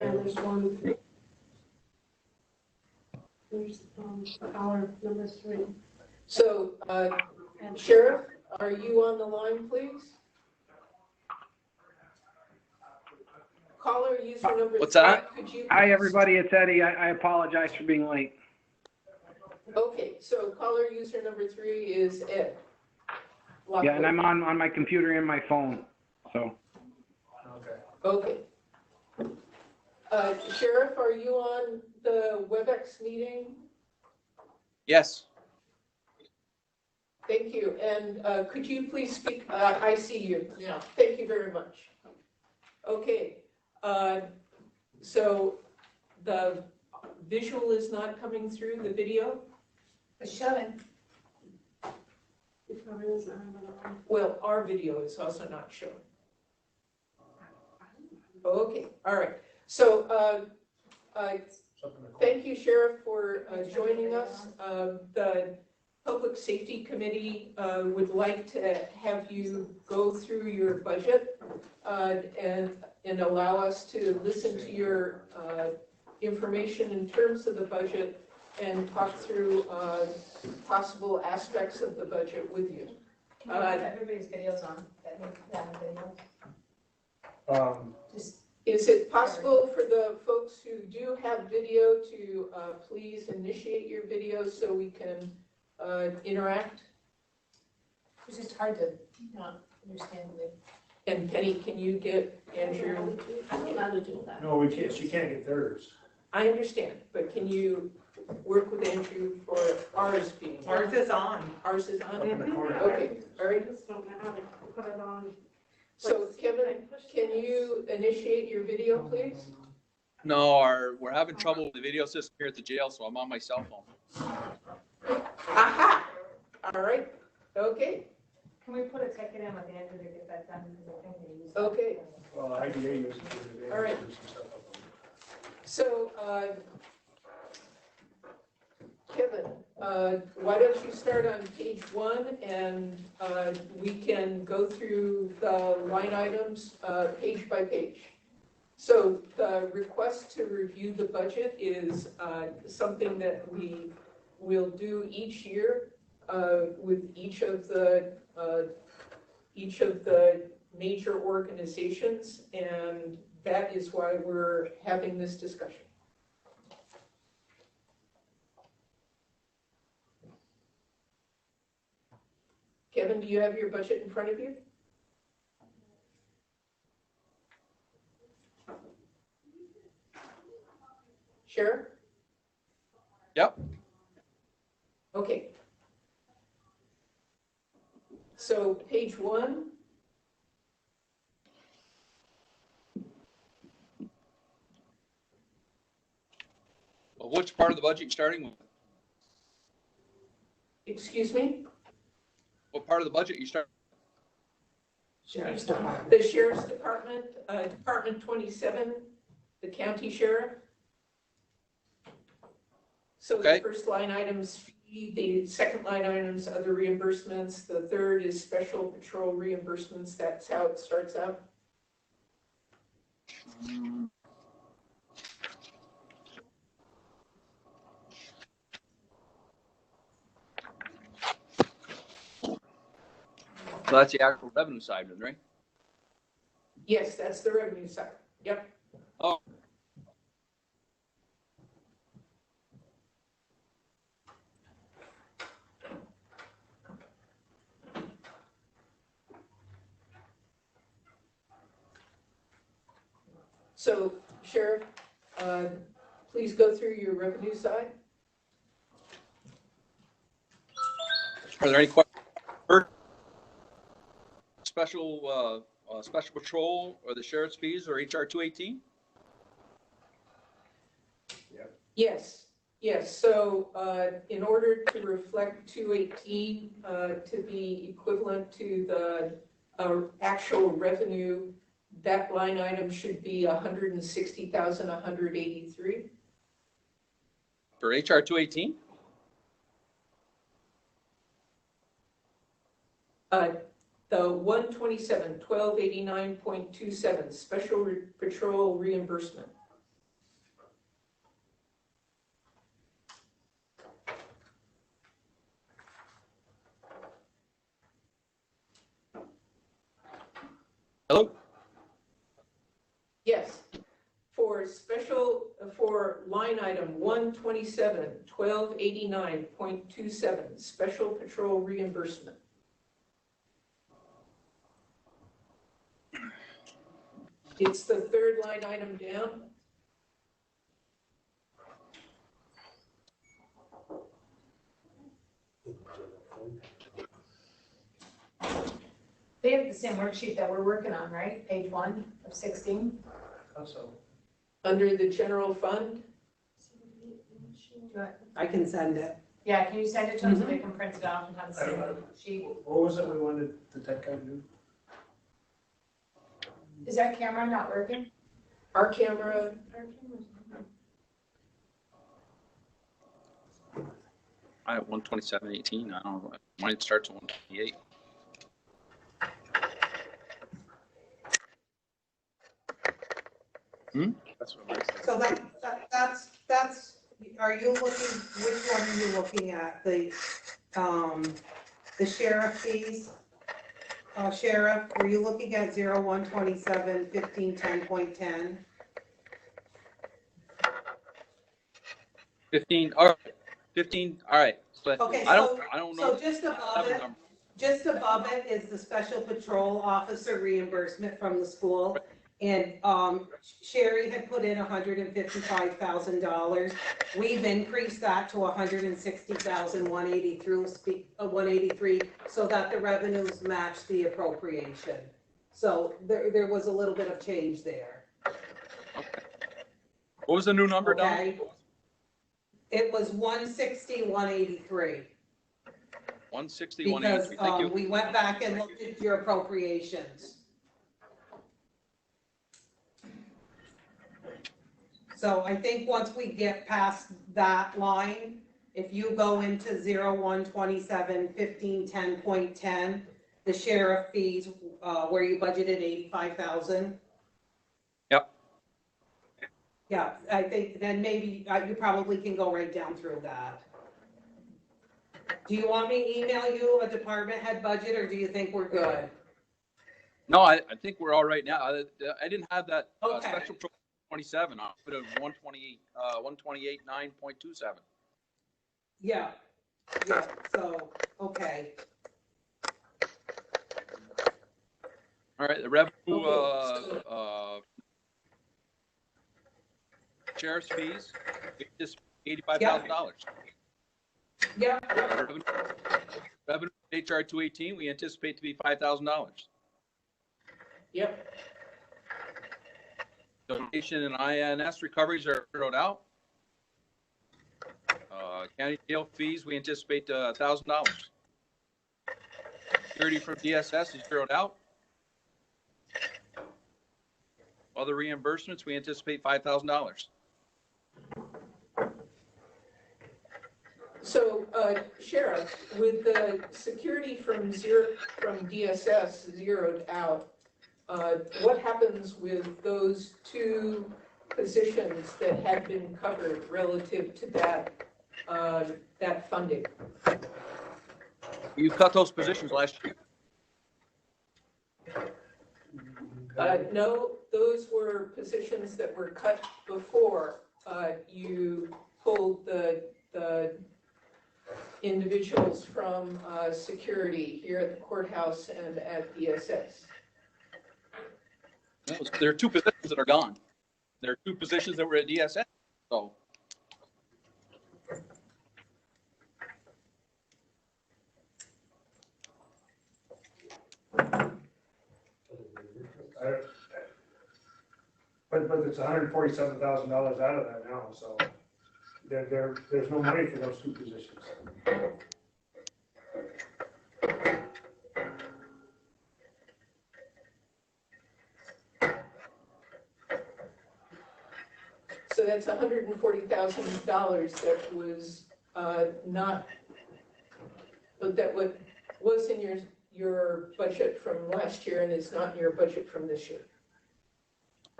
And there's one. There's our number 3. So, Sheriff, are you on the line, please? Caller user number 3. What's that? Could you? Hi, everybody. It's Eddie. I apologize for being late. Okay, so caller user number 3 is Ed. Yeah, and I'm on my computer and my phone. So. Okay. Sheriff, are you on the WebEx meeting? Yes. Thank you. And could you please speak? I see you. Yeah. Thank you very much. Okay. So the visual is not coming through, the video? It's showing. It probably doesn't have it on. Well, our video is also not showing. Okay, all right. So thank you, Sheriff, for joining us. The Public Safety Committee would like to have you go through your budget and allow us to listen to your information in terms of the budget and talk through possible aspects of the budget with you. Can you have everybody's videos on? That means that videos. Just Is it possible for the folks who do have video to please initiate your video so we can interact? it's just hard to not understand the. And Penny, can you get Andrew? I'm allowed to do that. No, we can't, she can't get theirs. I understand, but can you work with Andrew for ours being? Ours is on. Ours is on? Up in the corner. Okay, all I right. just don't know how to put it on. So Kevin, can you initiate your video, please? No, we're having trouble with the video system here at the jail, so I'm on my cell phone. Aha! All right, okay, Can we put a ticket in with Andrew to get that done? Because I think they use. okay. Well, IDA uses it today. All right. There's some stuff up on it. So, Kevin, why don't you start on page 1 and we can go through the line items page by page. So the request to review the budget is something that we will do each year with each of the major organizations, and that is why we're having this discussion. Kevin, do you have your budget in front of you? Sheriff? Yep. Okay. So page 1. Well, which part of the budget you starting with? Excuse me? What part of the budget you start? Sheriff's Department. The Sheriff's Department, Department 27, the county sheriff. So the Okay. first line item's fee, the second line item's other reimbursements, the third is special patrol reimbursements. That's how it starts out. So that's the actual revenue side, right? Yes, that's the revenue side. Yep. Oh. So, Sheriff, please go through your revenue side. Are there any questions? Special patrol or the sheriff's fees or HR 218? Yes, yes. So in order to reflect 218 to be equivalent to the actual revenue, that line item should be 160,183. For HR 218? The 127, 1289.27, special patrol reimbursement. Hello? Yes. For line item 127, 1289.27, special patrol reimbursement. It's the third line item down. They have the same worksheet that we're working on, right? Page 1 of 16. Also, Under the general fund. I can send it. Yeah, can you send it to them so they can print it off and have the I don't same know. sheet? what was it we wanted the tech guy to do? Is that camera not working? Our camera, I have 127.18. I don't know. Mine starts at 128. That's what I said. So that's, are you looking, which one are you looking at? The sheriff fees? Sheriff, were you looking at 0127 1510.10? 15. All right. 15. All right. But Okay, I don't So know. just I above have a it, number. just above it is the special patrol officer reimbursement from the school. And Sherry had put in $155,000. We've increased that to $160,183, so that the revenues match the appropriation. So there was a little bit of change there. What was the new number, Don? Okay. It was 160,183. 160, Because 183. Thank you. we went back and looked at your appropriations. So I think once we get past that line, if you go into 0127 1510.10, the sheriff fees, where you budgeted 85,000. Yep. Yeah, I think then maybe you probably can go right down through that. Do you want me to email you a department head budget, or do you think we're good? No, I think we're all right now. I didn't have that Okay. special 27. I put it 128.9.27. Yeah, so, okay. All right, the revenue, Okay, sheriff's fees, just $85,000. Yeah, Revenue HR 218, we anticipate to be $5,000. yep, Donation and INS recoveries are zeroed out. County jail fees, we anticipate $1,000. Security from DSS is zeroed out. Other reimbursements, we anticipate $5,000. so, Sheriff, with the security from DSS zeroed out, what happens with those two positions that had been covered relative to that funding? You cut those positions last year. No, those were positions that were cut before you pulled the individuals from security here at the courthouse and at DSS. There are two positions that are gone. There are two positions that were at DSS. So But it's $147,000 out of that now, so there's no money for those two positions. So that's $140,000 that was not, but that was in your budget from last year and is not in your budget from this year.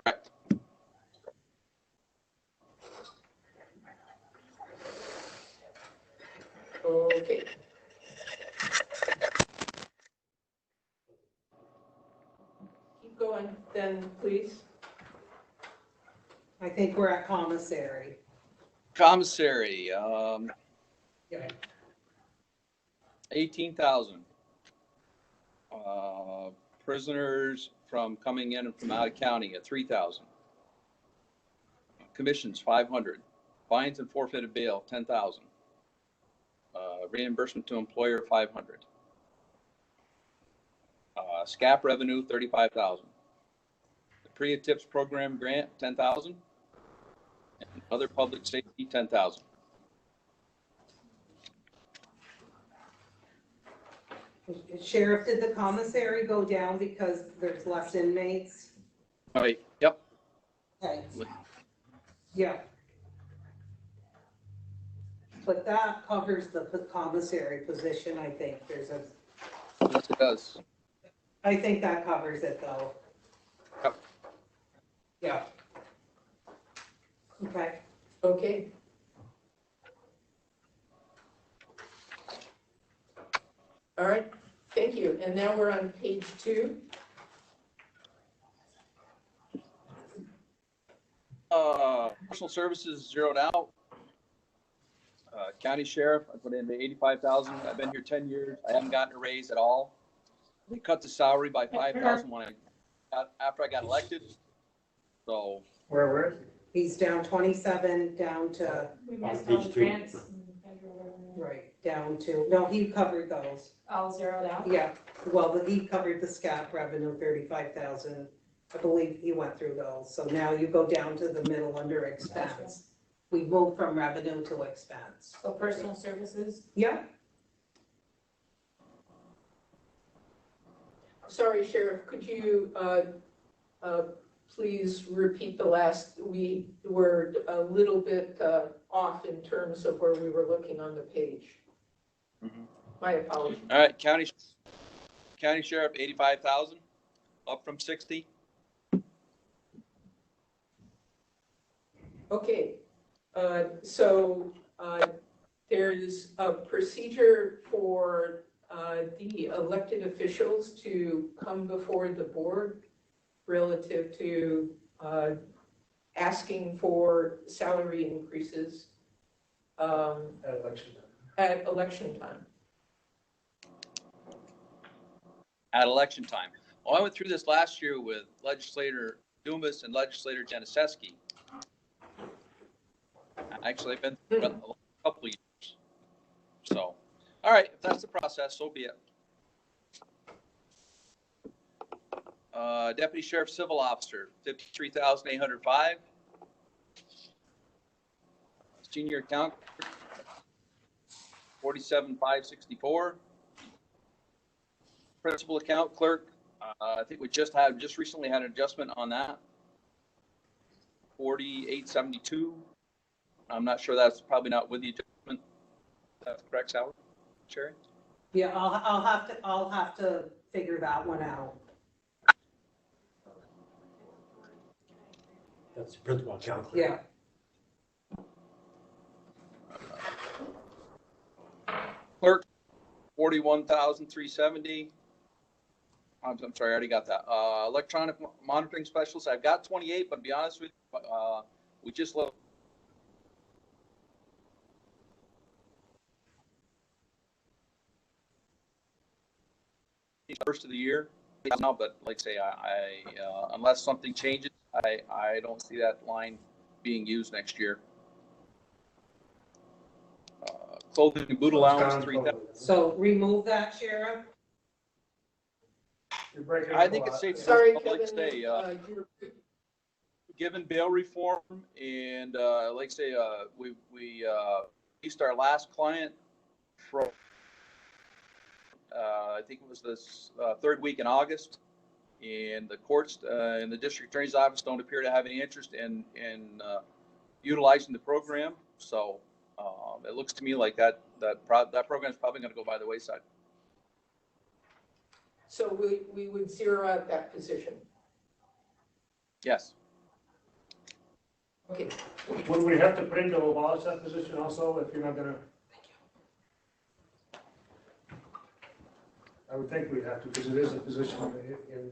correct. Okay. Keep going. again, please? I think we're at commissary. Commissary, Yeah. 18,000. Prisoners from coming in and from out of county at 3,000. Commissions, 500. Fines and forfeited bail, 10,000. Reimbursement to employer, 500. SCAP revenue, 35,000. The PREA TIPS program grant, 10,000. And other public safety, 10,000. Sheriff, did the commissary go down because there's less inmates? All right, yep. Okay. Yeah. But that covers the commissary position, I think. Yes, it does. I think that covers it though. Yep. Yeah. Okay. Okay. All right, thank you. And now we're on page 2. Personal services zeroed out. County sheriff, I put in 85,000. I've been here 10 years. I haven't gotten a raise at all. They cut the salary by 5,000 after I got elected. So, Where is it? He's down 27, down to, We missed all the page 2. grants and federal revenue. right, down to, no, he covered those. All zeroed out. Yeah, well, he covered the SCAP revenue, 35,000. I believe he went through those. So now you go down to the middle under expense. We moved from revenue to expense. So personal services, Yeah, Sorry, Sheriff, could you please repeat the last? We were a little bit off in terms of where we were looking on the page. My apologies. all right, county sheriff, 85,000, up from 60. Okay, so there's a procedure for the elected officials to come before the board relative to asking for salary increases At election time. at election time. At election time. Well, I went through this last year with Legislator Dumas and Legislator Januszewski. Actually, I've been through it a couple of years. So, all right, if that's the process, so be it. Deputy Sheriff Civil Officer, 53,805. Senior Accountant, 47,564. Principal Account Clerk, I think we just recently had an adjustment on that. 48,772. I'm not sure, that's probably not with the adjustment. That's correct, Sally? Sherry? yeah, I'll have to figure that one out. That's the principal account clerk. Yeah. Clerk, 41,370. I'm sorry, I already got that. Electronic monitoring specialist, I've got 28, but to be honest with you, we just looked. First of the year now, but like I say, unless something changes, I don't see that line being used next year. Clothing and boot allowance, 3,000. So remove that, Sheriff? You're breaking I up a think it's lot. safe to Sorry, public Kevin, stay. you're- Given bail reform and like I say, we released our last client from I think it was this third week in August, and the courts and the district attorney's office don't appear to have any interest in utilizing the program. So it looks to me like that program is probably going to go by the wayside. So we would zero out that position. Yes. Okay, Would we have to put in to abolish that position also if you're not gonna? I would think we'd have to, because it is a position in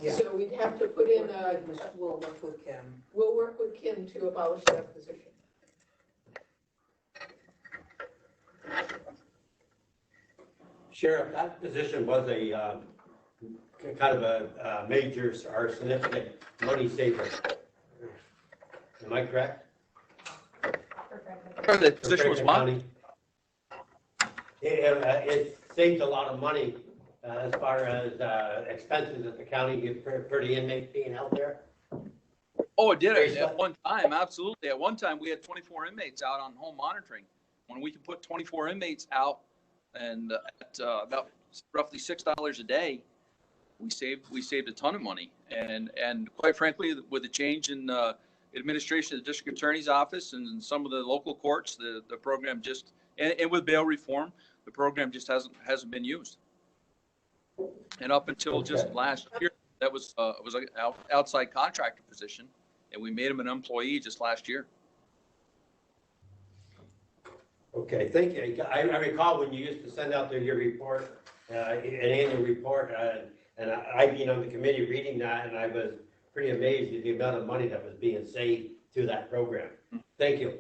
Yeah. So we'd have to put in a, We'll work with Kim. we'll work with Kim to abolish that position. Sheriff, that position was a kind of a major or significant money saver. Am I correct? Perfect. The position was For what? Franklin County? It saved a lot of money as far as expenses that the county gives for the inmates being out there. Oh, it did Very it slick. at one time, absolutely. At one time, we had 24 inmates out on home monitoring. When we can put 24 inmates out and at about roughly $6 a day, we saved a ton of money. And quite frankly, with the change in administration of the district attorney's office and some of the local courts, the program just, and with bail reform, the program just hasn't been used. And up until just Okay. last year, that was an outside contractor position, and we made him an employee just last year. Okay, thank you. I recall when you used to send out your report, an annual report, and I being on the committee reading that, and I was pretty amazed at the amount of money that was being saved through that program. Thank you.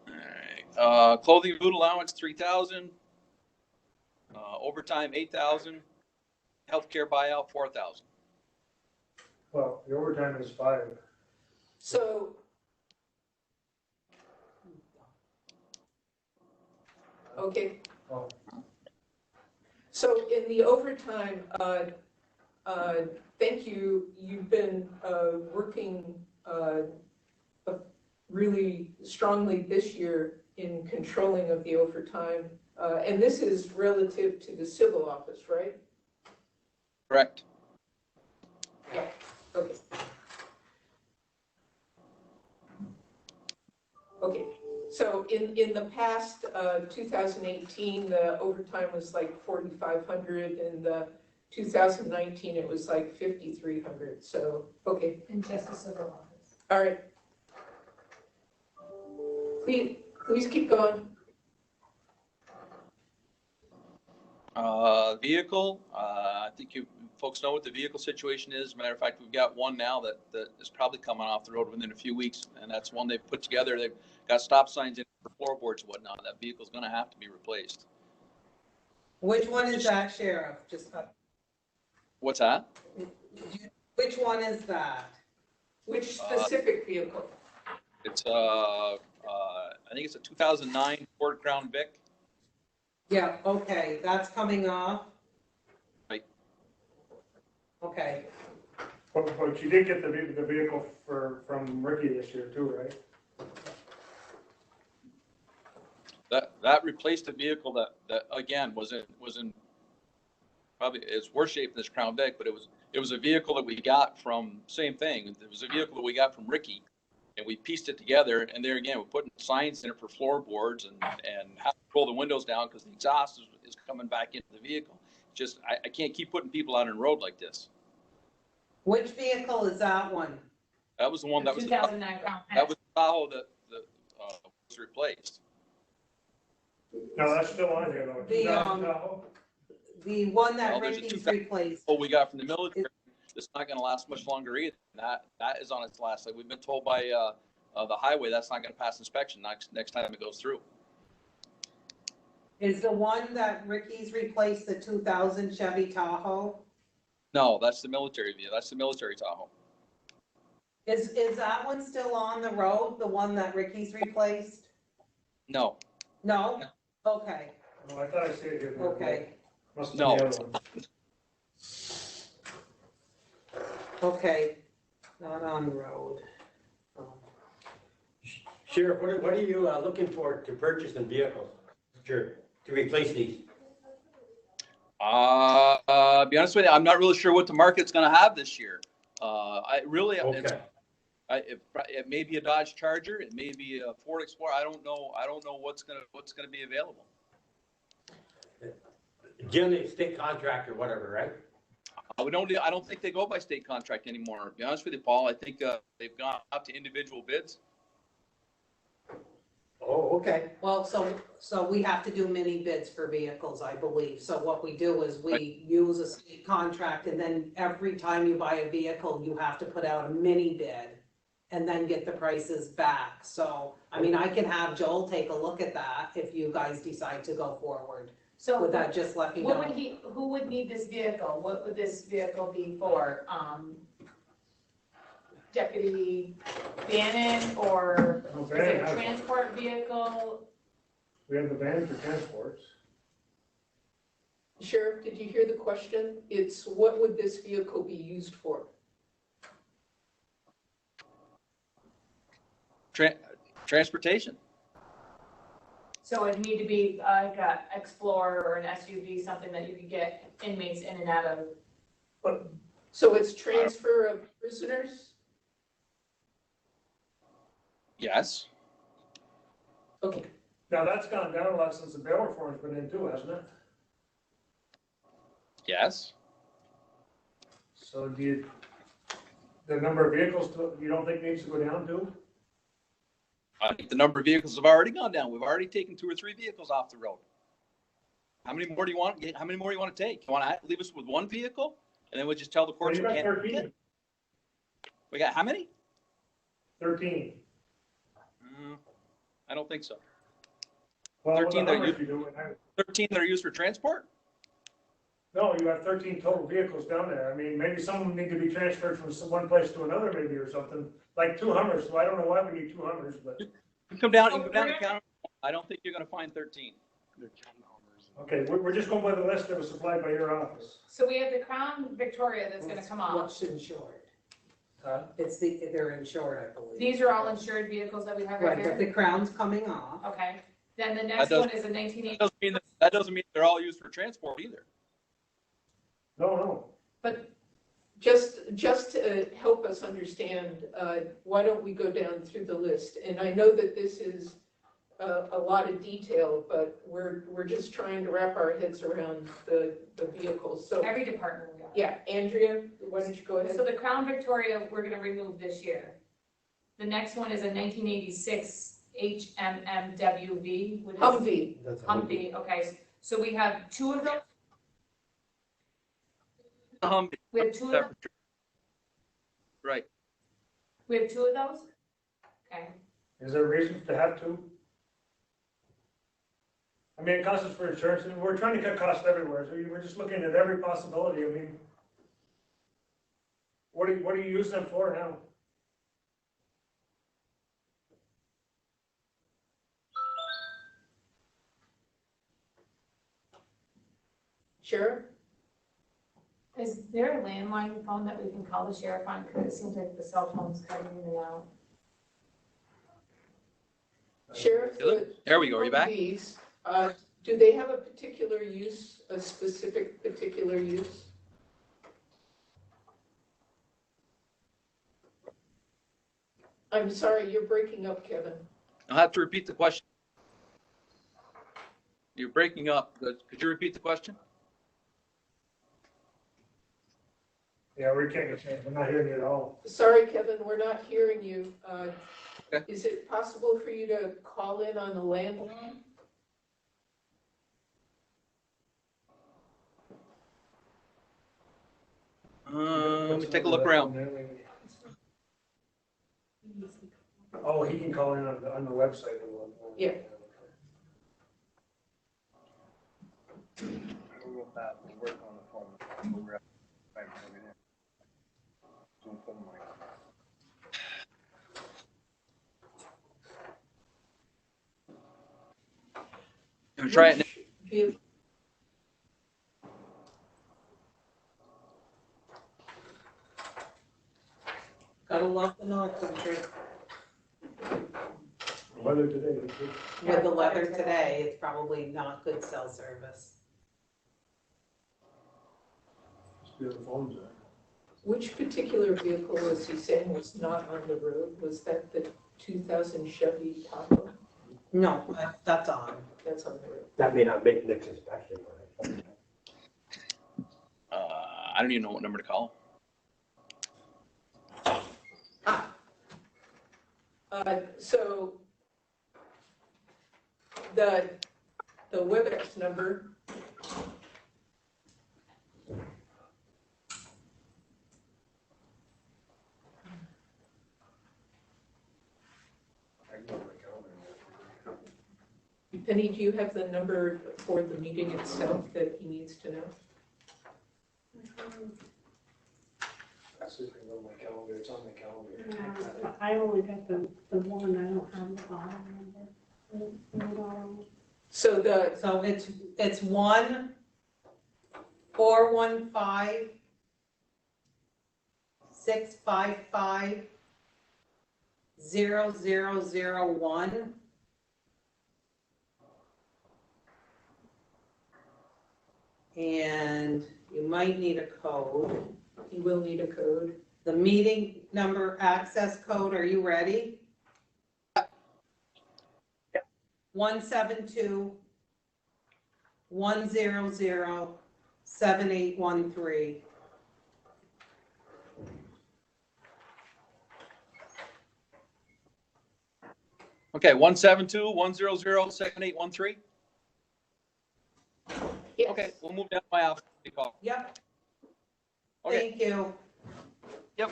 All right. Clothing and food allowance, 3,000. Overtime, 8,000. Healthcare buyout, 4,000. Well, the overtime is 5. So. Okay. Oh. So in the overtime, thank you. You've been working really strongly this year in controlling of the overtime. And this is relative to the civil office, right? Correct. Okay. Okay, so in the past, 2018, the overtime was like 4,500, and the 2019, it was like 5,300, so, okay, In just the civil office. all right. Please keep going. Vehicle, I think you folks know what the vehicle situation is. Matter of fact, we've got one now that is probably coming off the road within a few weeks, and that's one they've put together. They've got stop signs in for floorboards and whatnot. That vehicle's gonna have to be replaced. Which one is that, Sheriff? Just, What's that? which one is that? Which specific vehicle? It's I think it's a 2009 Ford Crown Vic. Yeah, okay, that's coming off. Right. Okay, But you did get the vehicle from Ricky this year too, right? That replaced a vehicle that again was in probably it's worse shape than this Crown Vic, but it was a vehicle that we got from same thing. It was a vehicle that we got from Ricky, and we pieced it together. And there again, we're putting signs in it for floorboards and how to pull the windows down because the exhaust is coming back into the vehicle. Just I can't keep putting people out on the road like this. which vehicle is that one? That was the one that was 2009 Crown that was the Tahoe that was replaced. No, that's still on here though. The, 2000 Tahoe? The one that Well, there's a Ricky's 2000 replaced. What we got from the military, it's not going to last much longer either. That is on its last. Like we've been told by the highway, that's not going to pass inspection next time it goes through. Is the one that Ricky's replaced the 2000 Chevy Tahoe? No, that's the military vehicle. That's the military Tahoe. Is that one still on the road, the one that Ricky's replaced? No, No? Okay, Oh, I thought I said it here. okay, Must be No. the other one. okay. Not on the road. Sheriff, what are you looking for to purchase in vehicles? Sure, to replace these? be honest with you, I'm not really sure what the market's going to have this year. I really, Okay. it may be a Dodge Charger, it may be a Ford Explorer. I don't know what's gonna be available. Generally, state contract or whatever, right? I don't think they go by state contract anymore. To be honest with you, Paul, I think they've gone up to individual bids. Oh, okay. Well, so we have to do mini bids for vehicles, I believe. So what we do is we use a state contract, and then every time you buy a vehicle, you have to put out a mini bid and then get the prices back. So, I mean, I can have Joel take a look at that if you guys decide to go forward. So Would that just let me know? who would need this vehicle? What would this vehicle be for? Deputy Bannon, or No, is it Bannon a has one. transport vehicle? We have the van for transports. Sheriff, did you hear the question? It's what would this vehicle be used for? Transportation. So it'd need to be like a Explorer or an SUV, something that you could get inmates in and out of. So it's transfer of prisoners? Yes. Okay, Now, that's gone down a lot since the bail reform's been in too, hasn't it? Yes. So the number of vehicles, you don't think needs to go down too? I think the number of vehicles have already gone down. We've already taken 2 or 3 vehicles off the road. How many more do you want? How many more do you want to take? You want to leave us with 1 vehicle? And then we'll just tell the Well, courts you we got can't. 13. We got how many? 13. I don't think so. Well, 13 the that numbers you do, 13 that are used for transport? no, you have 13 total vehicles down there. I mean, maybe some of them need to be transferred from one place to another maybe or something, like 2 Hummers. So I don't know why we need 2 Hummers, but, You can come down, you can go down and count. I don't think you're going to find 13. okay, we're just going by the list that was supplied by your office. So we have the Crown Victoria that's gonna come off. What's insured? Huh? They're insured, I believe. These are all insured vehicles that we have right Right, but here? the crown's coming off. Okay, then the next does- one is a 1980, That doesn't mean they're all used for transport either. No. but just to help us understand, why don't we go down through the list? And I know that this is a lot of detail, but we're just trying to wrap our heads around the vehicles. So, every department we got. yeah, Andrea, why don't you go ahead? So the Crown Victoria, we're gonna remove this year. The next one is a 1986 HMMWV. What is- Humvee. That's a- Humvee, okay, so we have 2 of those, we have 2 of them, Right. we have 2 of those? Okay, Is there a reason to have 2? I mean, it costs us for insurance, and we're trying to cut costs everywhere, so we're just looking at every possibility. I mean, what do you use them for now? Sheriff? is there a landline phone that we can call the sheriff on, because it seems like the cell phone's cutting in and out? Sheriff? There we go. Are you back? Humvees, do they have a particular use, a specific particular use? I'm sorry, you're breaking up, Kevin. I'll have to repeat the question. You're breaking up. Could you repeat the question? Yeah, we can't get changed. We're not hearing you at all. Sorry, Kevin, we're not hearing you. Okay. Is it possible for you to call in on the landline? Let me take a look around. Oh, he can call in on the website. Yeah. I'm try it. Vehicle- Gotta love the North Country. Weather today, With the weather today, it's probably not good cell service. the phones are. Which particular vehicle was he saying was not on the road? Was that the 2000 Chevy Tahoe? No, that's on. That's on the road. That may not make Nick's inspection, right? I don't even know what number to call. So the WebEx number. Penny, do you have the number for the meeting itself that he needs to know? That's just on my calendar, it's on my calendar. I only got the one, I don't have the bottom number. So the, So it's 1-415-655-0001. And you might need a code. you will need a code. The meeting number access code, are you ready? 172-100-7813. Okay, 172-100-7813. Yes. Okay, we'll move down to my office. Call. Yep, Okay. thank you. Yep.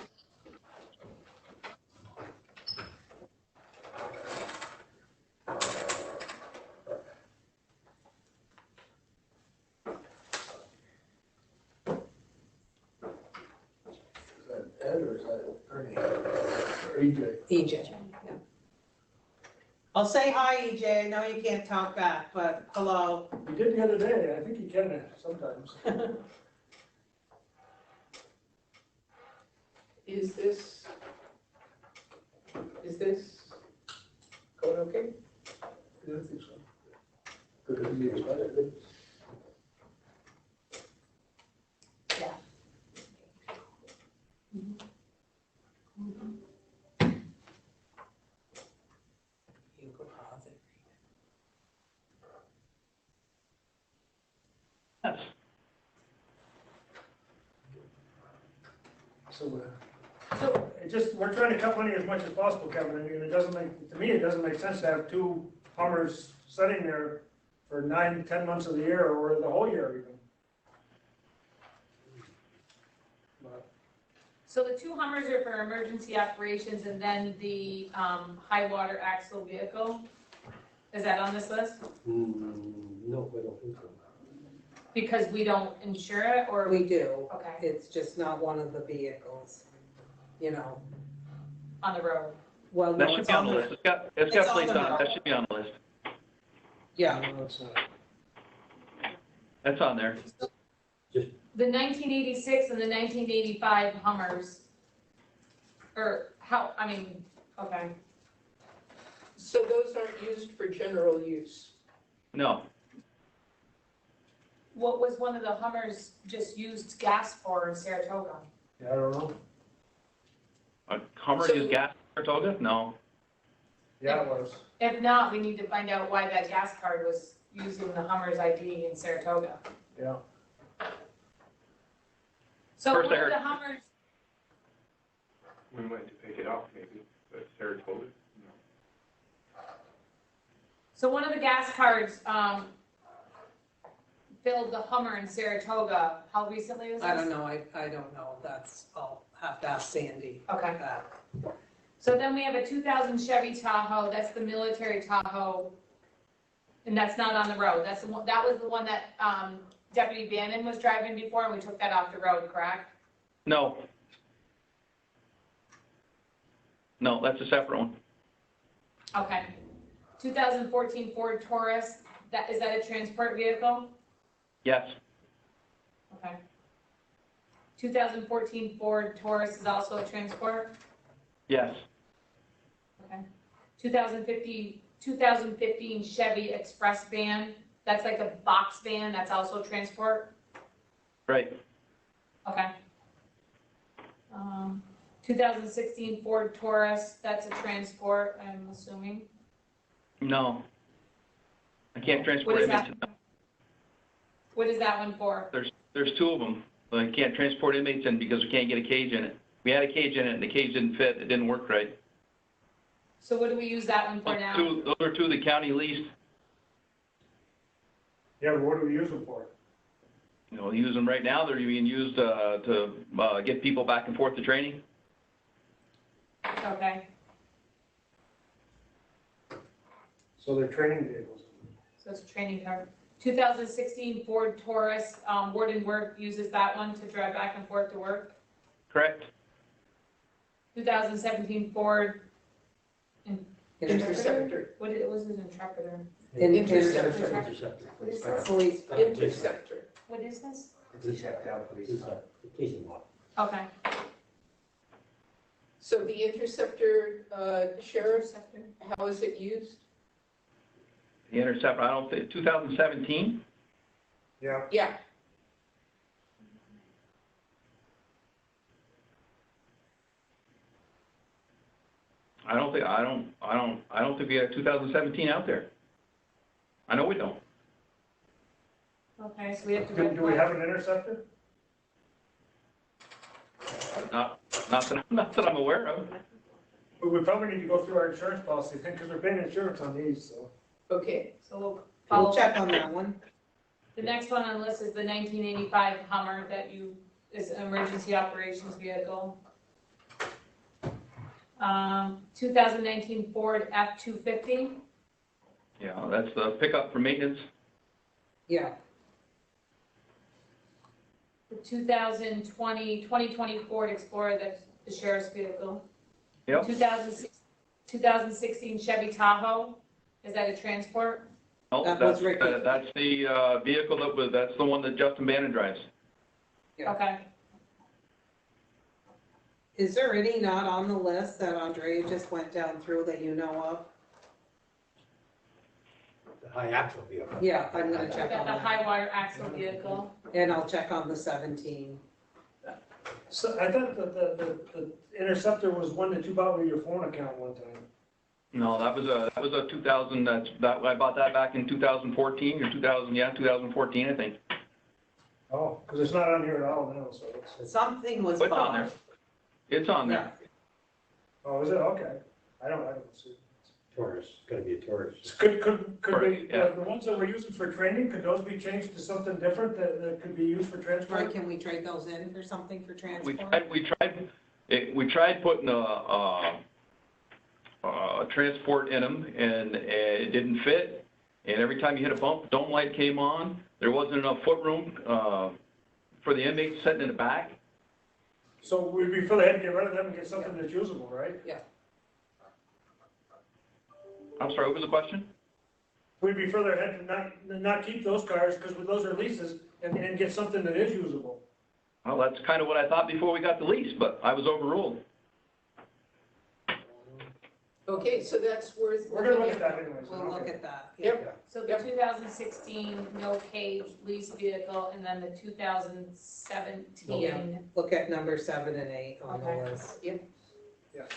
Is that Ed or is that Ernie? Or EJ? EJ. I'll say hi, EJ. I know you can't talk back, but hello. He did the other day, I think he can sometimes. Is this going okay? Yeah, I think so. Could it be expired? You could pause it. So, it just, we're trying to cut money as much as possible, Kevin. I mean, it doesn't make, to me, it doesn't make sense to have two Hummers sitting there for 9-10 months of the year or the whole year even. So the two Hummers are for emergency operations, and then the high water axle vehicle, is that on this list? No, I don't think so. Because we don't insure it, or? We do. Okay, It's just not one of the vehicles, you know. on the road. Well, That no, should it's be on the the- list. It's it's got on plates the on it. road. That should be on the list. Yeah, No, it's not. That's on there. The 1986 and the 1985 Hummers, or how, I mean, okay. So those aren't used for general use? No, What was one of the Hummers just used gas for in Saratoga? Yeah, I don't know. a Hummer So- used gas in Saratoga? No. Yeah, it was. If not, we need to find out why that gas card was using the Hummer's ID in Saratoga. Yeah. So First one I of the heard- Hummers, We might take it off maybe, but Saratoga, so one of the gas cards, filled the Hummer in Saratoga. How recently was this? I don't know, I don't know, I'll have to ask Sandy Okay. that. So then we have a 2000 Chevy Tahoe, that's the military Tahoe, and that's not on the road. That's the one, that was the one that Deputy Bannon was driving before, and we took that off the road, correct? No. No, that's a separate one. Okay. 2014 Ford Taurus, is that a transport vehicle? Yes. Okay. 2014 Ford Taurus is also a transport? Yes. Okay. 2015 Chevy Express van, that's like a box van, that's also transport? Right. Okay. 2016 Ford Taurus, that's a transport, I'm assuming. No. I can't transport What is inmates. that? What is that one for? There's two of them. But I can't transport inmates in because we can't get a cage in it. We had a cage in it and the cage didn't fit. It didn't work right. So what do we use that one for now? Those are two the county leased Yeah, but what do we use them for? You know, use them right now, they're being used, to get people back and forth to training. Okay, So they're training vehicles. so it's a training car. 2016 Ford Taurus, Warden Work uses that one to drive back and forth to work. Correct? 2017 Ford Interceptor. What was it, Intrepid? Interceptor. Interceptor. What is this? Police. Interceptor. What is this? Police and law. Okay. So the Interceptor, Sheriff, how is it used? The Interceptor, I don't think, 2017? Yeah. Yeah, I don't think we have 2017 out there. I know we don't. Okay, so we have to. Do we have an interceptor? Not that I'm aware of. We probably need to go through our insurance policy thing, because we're paying insurance on these, so. okay. So we'll We'll follow. check on that one. The next one on the list is the 1985 Hummer is an emergency operations vehicle. 2019 Ford F-250. Yeah, that's the pickup for maintenance. Yeah, The 2020 Ford Explorer, that's the sheriff's vehicle. Yep. 2016 Chevy Tahoe, is that a transport? No, That was Ricky. that's the vehicle that's the one that Justin Bannon drives. Yeah. Okay. is there any not on the list that Andrea just went down through that you know of? The high axle vehicle. Yeah, I'm gonna check The on that, high wire axle vehicle. and I'll check on the 17. So I thought that the interceptor was one that you bought with your phone account one time. No, that was a 2000, I bought that back in 2014 or 2014, I think. Oh, because it's not on here at all now, so it's, Something was It's on bought. there. It's on there. oh, is it? Okay. I don't see. Taurus, it's gonna be a Taurus. Could we, Yeah. the ones that we're using for training, could those be changed to something different that could be used for Right, transport? can we trade those in for something for We transport? tried putting a transport in them, and it didn't fit. And every time you hit a bump, dome light came on. There wasn't enough foot room for the inmates sitting in the back. So we'd be further ahead to get rid of them and get something that's usable, right? I'm sorry, what was the question? We'd be further ahead to not keep those cars, because those are leases, and get something that is usable. Well, that's kind of what I thought before we got the lease, but I was overruled. Okay, so that's worth. We're gonna look at that anyways. We'll look at that. Yep. So the Yep. 2016 no cage lease vehicle, and then the 2017. Look at number 7 and 8 on the Okay. list,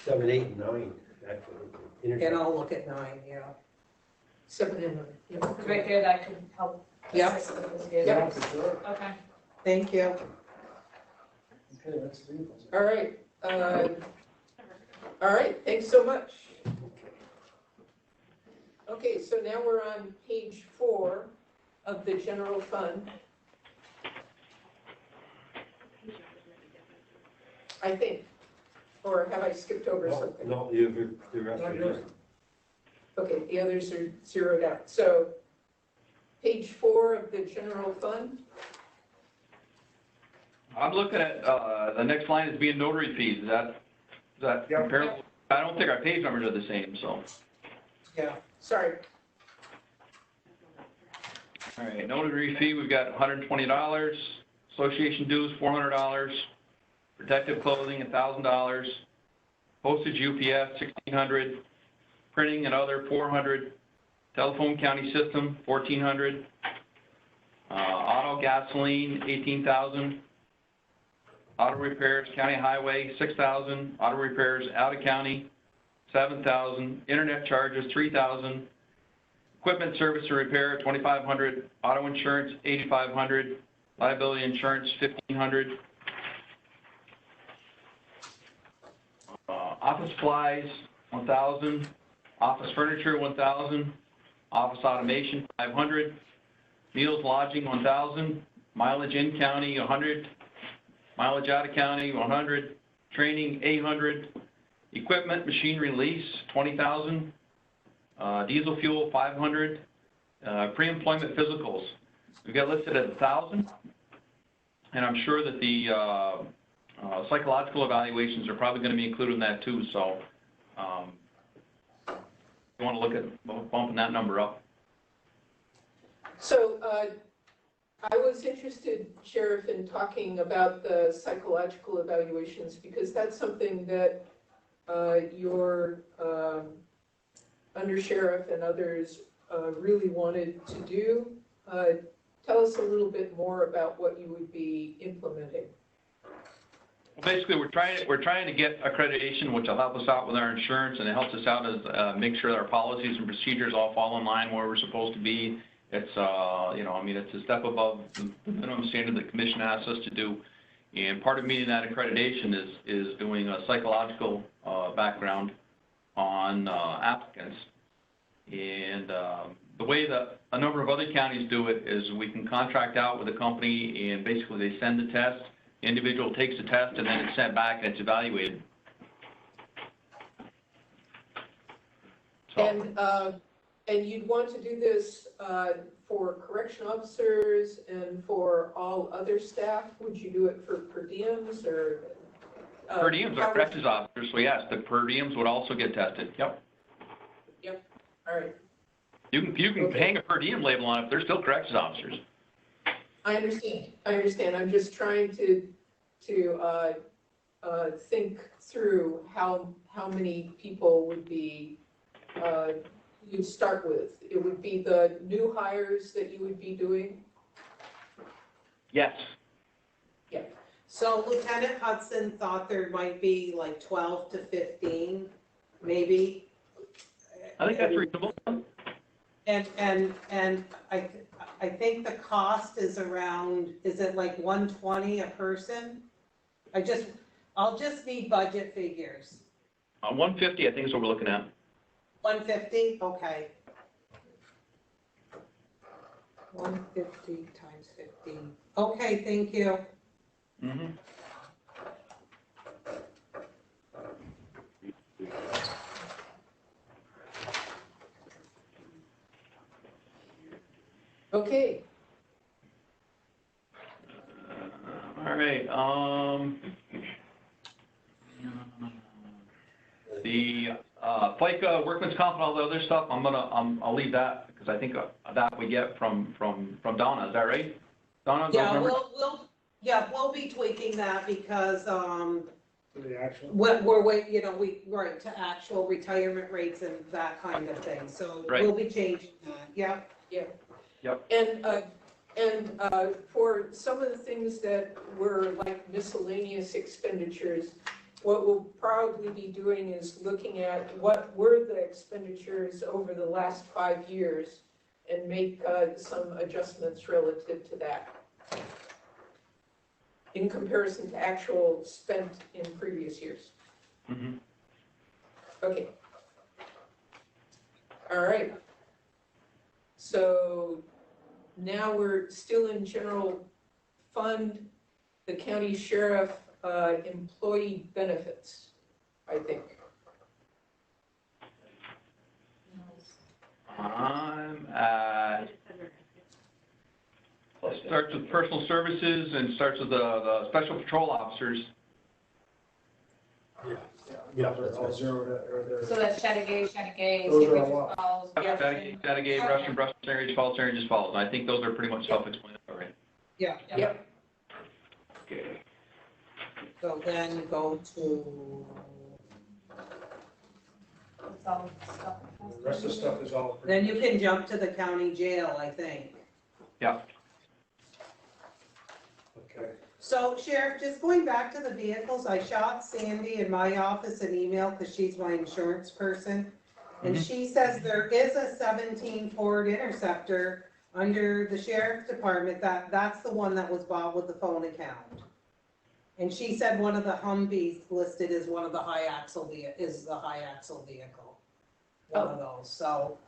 7, 8, and 9, actually. and Interceptor. I'll look at 9, yeah. 7 and 9. Yep. Because right there, that could help. Yep. assist with this Yeah, vehicle. for sure. Okay. Thank you. Okay, that's vehicles. All right. All right, thanks so much. Okay, so now we're on page 4 of the general fund. I think, or have I skipped over something? No, the rest No, are yours. yours. Okay, the others are zeroed out. So page 4 of the general fund. I'm looking at, the next line is being notary fees. Is that Yep. comparable? I don't think our page numbers are the same, so. Yeah. Sorry. All right, notary fee, we've got $120. Association dues, $400. Protective clothing, $1,000. Postage UPS, $1,600. Printing and other, $400. Telephone county system, $1,400. Auto gasoline, $18,000. Auto repairs, county highway, $6,000. Auto repairs out of county, $7,000. Internet charges, $3,000. Equipment service and repair, $2,500. Auto insurance, $8,500. Liability insurance, $1,500. Office supplies, $1,000. Office furniture, $1,000. Office automation, $500. Meals, lodging, 1,000. Mileage in county, 100. Mileage out of county, 100. Training, 800. Equipment, machinery lease, 20,000. Diesel fuel, 500. Pre-employment physicals, we've got listed at 1,000. And I'm sure that the psychological evaluations are probably going to be included in that too. So you want to look at bumping that number up. So I was interested, Sheriff, in talking about the psychological evaluations because that's something that your undersheriff and others really wanted to do. Tell us a little bit more about what you would be implementing. Basically, we're trying to get accreditation, which will help us out with our insurance, and it helps us out as make sure that our policies and procedures all fall in line where we're supposed to be. It's it's a step above the minimum standard the commission asks us to do, and part of meeting that accreditation is doing a psychological background on applicants. And the way that a number of other counties do it is we can contract out with a company, and basically they send the test. The individual takes the test, and then it's sent back and it's evaluated. So. And you'd want to do this for correction officers and for all other staff? Would you do it for per diems or? Per diems are corrections officers, so yes, the per diems would also get tested. Yep. Yep. All right. You can hang a per diem label on it, they're still corrections officers. I understand. I'm just trying to think through how many people would be you'd start with. It would be the new hires that you would be doing? Yes. Yeah. So Lieutenant Hudson thought there might be like 12 to 15, maybe. I think that's reasonable. And I think the cost is around, is it like 120 a person? I'll just need budget figures. 150, I think is what we're looking at. 150, okay. 150 times 15. Okay, thank you. Mm-hmm. Okay. All right. The FICA, workman's comp, and all the other stuff. I'll leave that because I think that we get from Donna. Is that right, Donna? Yeah, we'll be tweaking that because To the actual. we're waiting, right, to actual retirement rates and that kind of thing. So Right. we'll be changing that. Yeah. Yeah. Yep. And for some of the things that were like miscellaneous expenditures, what we'll probably be doing is looking at what were the expenditures over the last 5 years and make some adjustments relative to that in comparison to actual spent in previous years. Mm-hmm. Okay. All right. So now we're still in general fund, the county sheriff employee benefits, I think. I'm at, starts with personal services and starts with the special patrol officers. Yeah, they're all zeroed out, or they're. So that's Chattagay, Those are Signature what? Falls. Jefferson. Chattagay, Russian, Area Falls, Area Falls. And I think those are pretty much self-explanatory. Yeah. Yep. Okay. So then go to, It's all stuff. The rest of the stuff is all. then you can jump to the county jail, I think. Yeah. Okay. So Sheriff, just going back to the vehicles, I shot Sandy in my office an email because she's my insurance person. And she says there is a 17 Ford Interceptor under the sheriff's department, that's the one that was bought with the phone account. And she said one of the Humvees listed as one of the high axle vehicle. One of those, so,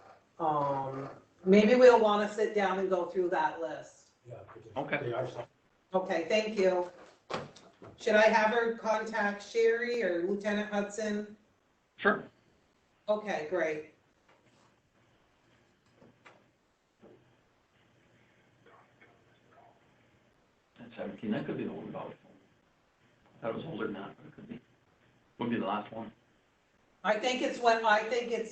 Maybe we'll wanna sit down and go through that list. Yeah, because Okay. they are some- Okay, thank you. Should I have her contact Sherry or Lieutenant Hudson? Sure. Okay, great. That's 17, that could be the old dog. That was older than that, but it could be. Would be the last one. I think it's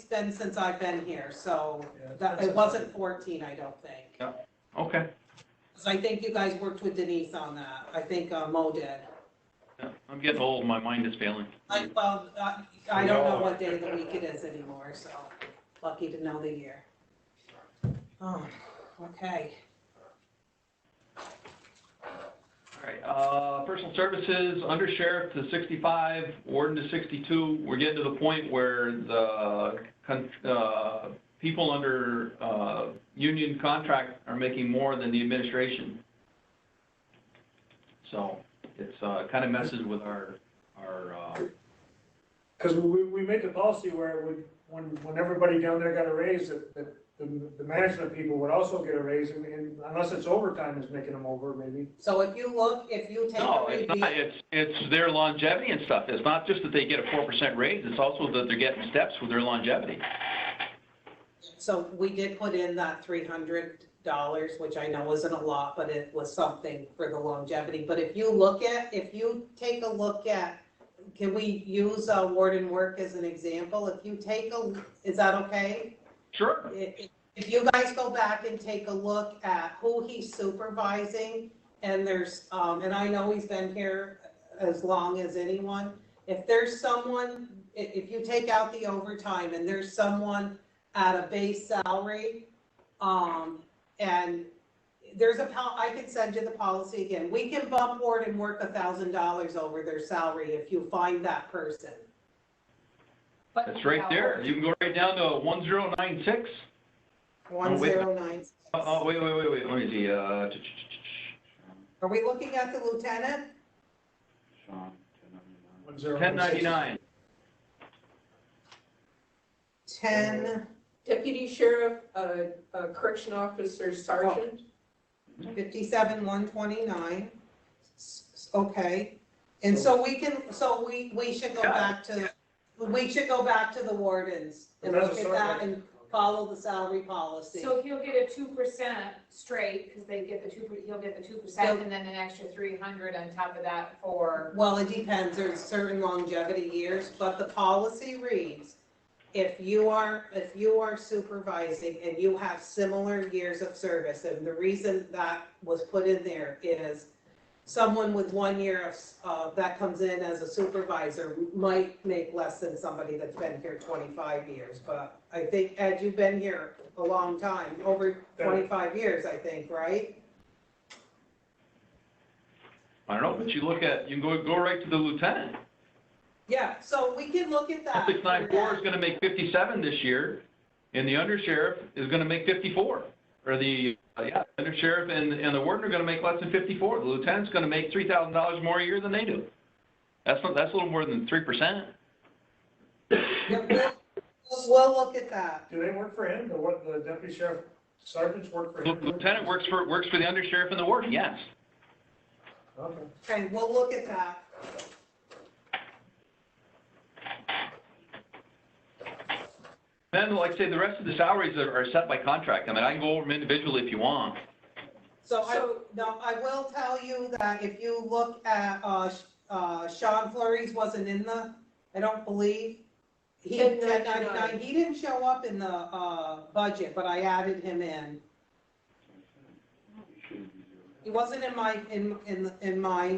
been since I've been here, so Yeah, it wasn't 14, I don't think. Okay. 'Cause I think you guys worked with Denise on that. I think Mo did. Yeah, I'm getting old, my mind is failing. I don't know what day of the week it is anymore, so lucky to know the year. Oh, okay. All right, personal services, under sheriff to 65, warden to 62. We're getting to the point where the people under union contract are making more than the administration. So it's kind of messes with our Because we made the policy where it would, when everybody down there got a raise, that the management people would also get a raise, and unless it's overtime is making them over, maybe. So if you take No, a it's review, not, it's their longevity and stuff. It's not just that they get a 4% raise, it's also that they're getting steps with their longevity. so we did put in that $300, which I know isn't a lot, but it was something for the longevity. But if you take a look at, can we use warden work as an example? Is that okay? Sure. If you guys go back and take a look at who he's supervising, and there's, and I know he's been here as long as anyone, if there's someone, if you take out the overtime and there's someone at a base salary, and there's I can send you the policy again. We can bump warden work $1,000 over their salary if you find that person. But That's right there. You can go right down to 1096. 1096. Oh, wait. Let me see. Are we looking at the lieutenant? 1099. 10, Deputy Sheriff, Correction Officer, Sergeant. 57,129. Okay. And so we should go back to, the wardens and That's look a at that and follow the salary policy. So he'll get a 2% straight, because they get he'll get the 2% and then an extra 300 on top of that for. Well, it depends, there's certain longevity years, but the policy reads, if you are supervising and you have similar years of service, and the reason that was put in there is someone with 1 year of, that comes in as a supervisor might make less than somebody that's been here 25 years, but I think, Ed, you've been here a long time, over 25 years, I think, right? I don't know, but you can go right to the lieutenant. Yeah, so we can look at that. 694 is gonna make 57 this year, and the undersheriff is gonna make 54. Or the undersheriff and the warden are gonna make less than 54. The lieutenant's gonna make $3,000 more a year than they do. That's a little more than 3%. Yeah, we'll look at that. Do they work for him, the deputy sheriff sergeants work for him? Lieutenant works for the undersheriff and the warden, yes. Okay. Okay, we'll look at that. Then, like I say, the rest of the salaries are set by contract. I mean, I can go over them individually if you want. So I will tell you that if you look at, Sean Fleury's wasn't in I don't believe. He, 1099, he didn't show up in the, budget, but I added him in. He wasn't in mine,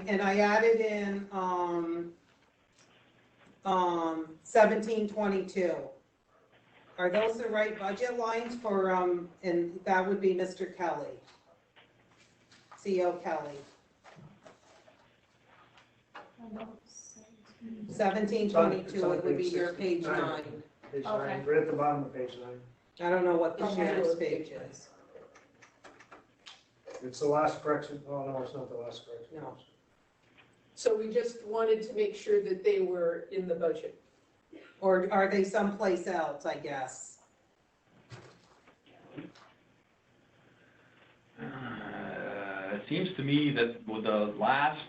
and I added in, 1722. Are those the right budget lines for, and that would be Mr. Kelly? CO Kelly. 1722, it would be your page 9. Page Okay. 9, right at the bottom of page 9. I don't know what the Okay. sheriff's page is. It's the last correction, oh, no, it's not the last correction. No. So we just wanted to make sure that they were in the budget. Or are they someplace else, I guess? It seems to me that with the last,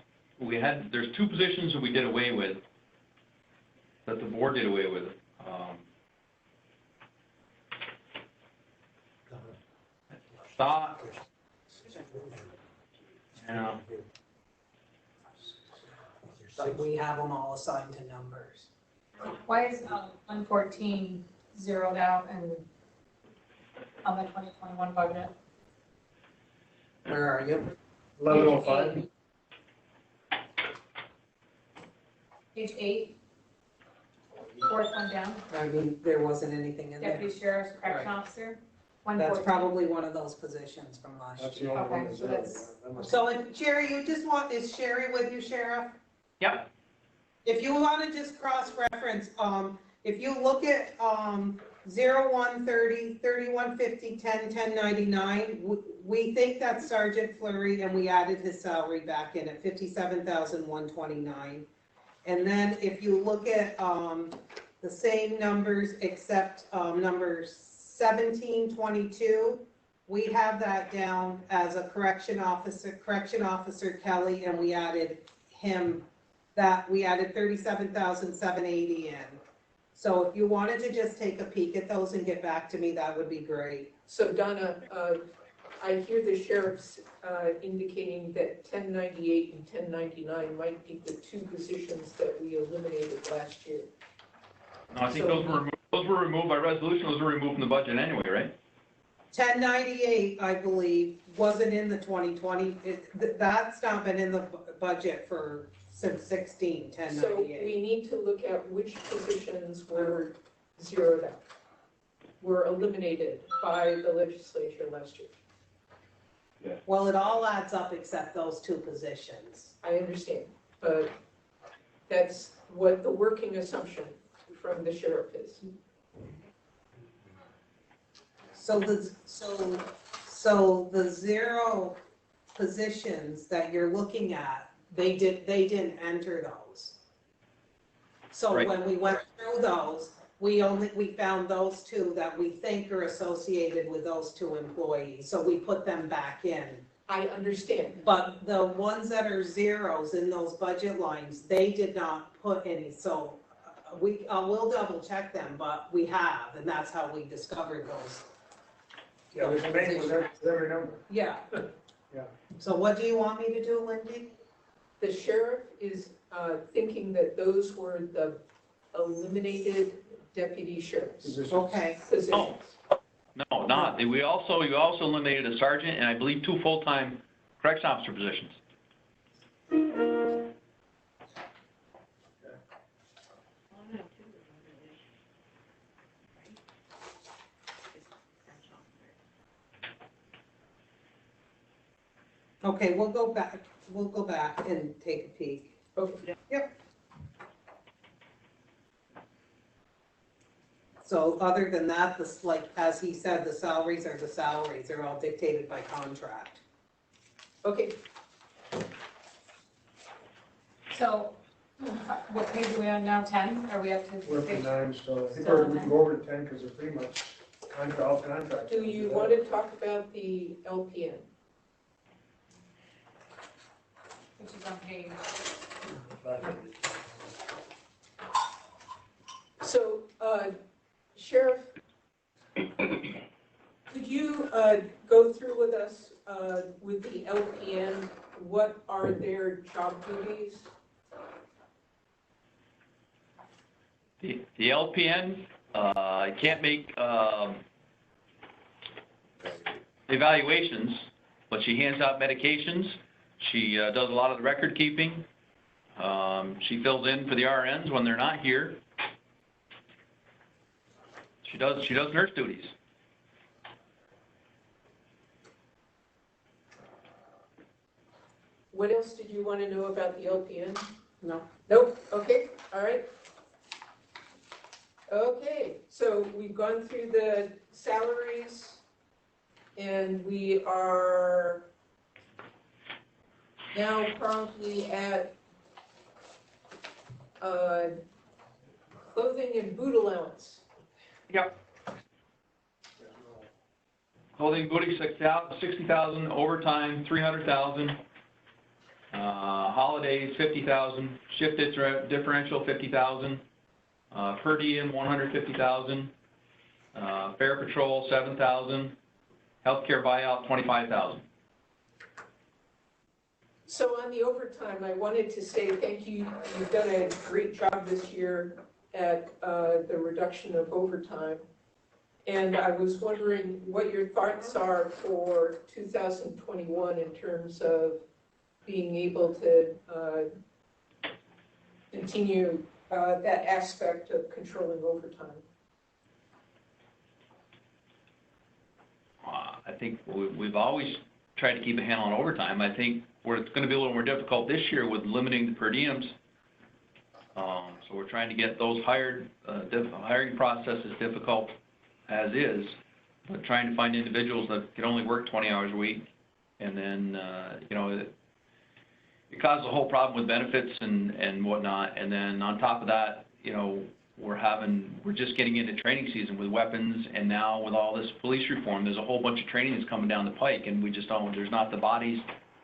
there's two positions that we did away with, that the board did away with. Thought, yeah, But we have them all assigned to numbers. Why is 114 zeroed out and on the 2021 budget? Where are you? 1105. Page 8, fourth one down, I mean, there wasn't anything in there. deputy sheriff's correction officer, That's 114. probably one of those positions from last That's year. the only one Okay, that's so there. that's- That must- So if, Sherry, you just want, is Sherry with you, Sheriff? Yep. If you want to just cross-reference, if you look at, 0130, 3150, 10, 1099, we think that's Sergeant Flurry, and we added his salary back in at 57,129. And then if you look at, the same numbers except, number 1722, we have that down as a correction officer Kelly, and we added him, we added 37,780 in. So if you wanted to just take a peek at those and get back to me, that would be great. So Donna, I hear the sheriff's indicating that 1098 and 1099 might be the two positions that we eliminated last year. No, I think those were removed by resolution, those were removed from the budget anyway, right? 1098, I believe, wasn't in the 2020, that's not been in the budget since 16, So 1098. we need to look at which positions were zeroed out, were eliminated by the legislature last year. Well, it all adds up except those two positions. I understand, but that's what the working assumption from the sheriff is. So the zero positions that you're looking at, they didn't enter those. So Right. when we went through those, we found those two that we think are associated with those two employees, so we put them back in. I understand. But the ones that are zeros in those budget lines, they did not put any, so we'll double check them, but we have, and that's how we discovered those. Yeah, there's a name with every number. Yeah. Yeah. So what do you want me to do, Lindy? The sheriff is thinking that those were the eliminated deputy sheriffs Positions. Okay, positions. No, not, you also eliminated a sergeant and I believe 2 full-time correction officer positions. okay, we'll go back and take a peek. Okay. Yep. So other than that, as he said, the salaries are the salaries, they're all dictated by contract. Okay, So, what page are we on now, 10? Are we up to? We're up to page- 9, so I think Still we can go over to 10 because they're pretty much all contracts. do you want to talk about the LPN? Which is on page, So, Sheriff, could you go through with us with the LPN, what are their job duties? The LPN, can't make, evaluations, but she hands out medications. She, does a lot of the record keeping. She fills in for the RNs when they're not here. She does nurse duties. What else did you want to know about the LPN? No? Nope, okay, all right. Okay, so we've gone through the salaries, and we are now probably at clothing and boot allowance. Yep. Clothing and booty, 60,000, overtime, 300,000. Holidays, 50,000, shift differential, 50,000. Per diem, 150,000. Fair patrol, 7,000. Healthcare buyout, 25,000. So on the overtime, I wanted to say thank you. You've done a great job this year at the reduction of overtime. And I was wondering what your thoughts are for 2021 in terms of being able to continue that aspect of controlling overtime. I think we've always tried to keep a handle on overtime. I think where it's going to be a little more difficult this year with limiting the per diems. So we're trying to get those hired, hiring process is difficult as is, but trying to find individuals that can only work 20 hours a week. And then, you know, it causes a whole problem with benefits and whatnot. And then on top of that, you know, we're just getting into training season with weapons, and now with all this police reform, there's a whole bunch of training that's coming down the pike, and we just don't, there's not the bodies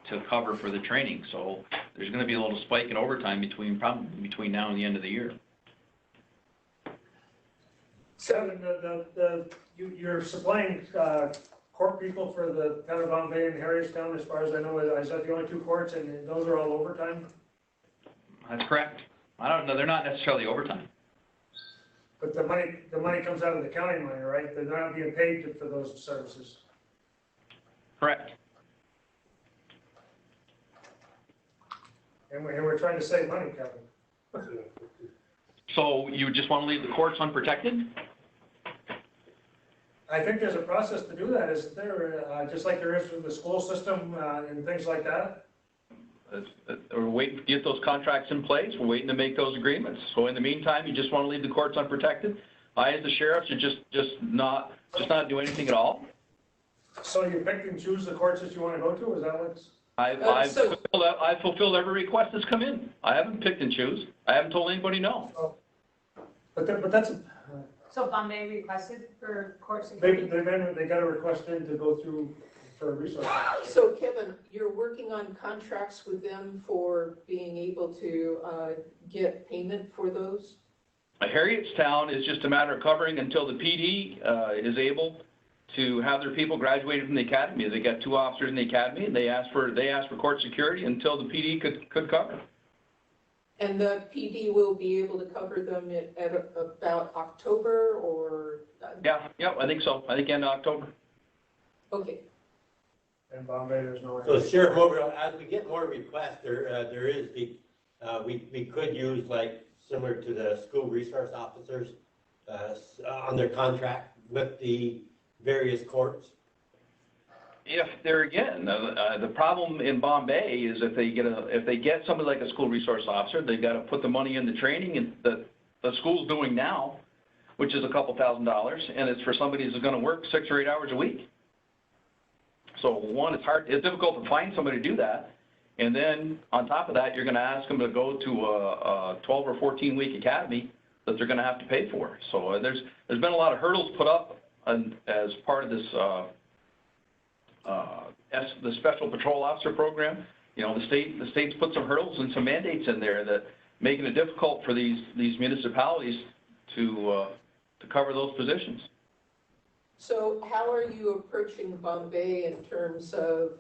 to cover for the training. So there's going to be a little spike in overtime probably between now and the end of the year. So you're supplying court people for the town of Bombay and Harrietstown, as far as I know, is that the only two courts, and those are all overtime? That's correct. I don't know, they're not necessarily overtime. But the money comes out of the county money, right? They're not being paid for those services. Correct. And we're trying to save money, Kevin. So you just want to leave the courts unprotected? I think there's a process to do that, isn't there? Just like there is with the school system and things like that. We're waiting to get those contracts in place. We're waiting to make those agreements. So in the meantime, you just want to leave the courts unprotected? I, as the sheriff, should just not do anything at all? So you pick and choose the courts that you want to go to? Is that what's? I've fulfilled every request that's come in. I haven't picked and choose. I haven't told anybody no. But that's So Bombay requested for court security? they got a request in to go through for a resource. So Kevin, you're working on contracts with them for being able to get payment for those? Harrietstown is just a matter of covering until the PD is able to have their people graduated from the academy. They got 2 officers in the academy, and they asked for court security until the PD could cover. And the PD will be able to cover them at about October or? Yeah, I think so. I think end of October. Okay. And Bombay, there's no. So Sheriff Moberville, as we get more requests, there is we could use, like, similar to the school resource officers on their contract with the various courts. If there again, the problem in Bombay is if they get somebody like a school resource officer, they've got to put the money in the training and the school's doing now, which is a couple $1,000s, and it's for somebody who's going to work 6 or 8 hours a week. So one, it's difficult to find somebody to do that, and then on top of that, you're going to ask them to go to a 12 or 14 week academy that they're going to have to pay for. So there's been a lot of hurdles put up as part of this. The Special Patrol Officer Program, you know, the state's put some hurdles and some mandates in there that making it difficult for these municipalities to cover those positions. So how are you approaching Bombay in terms of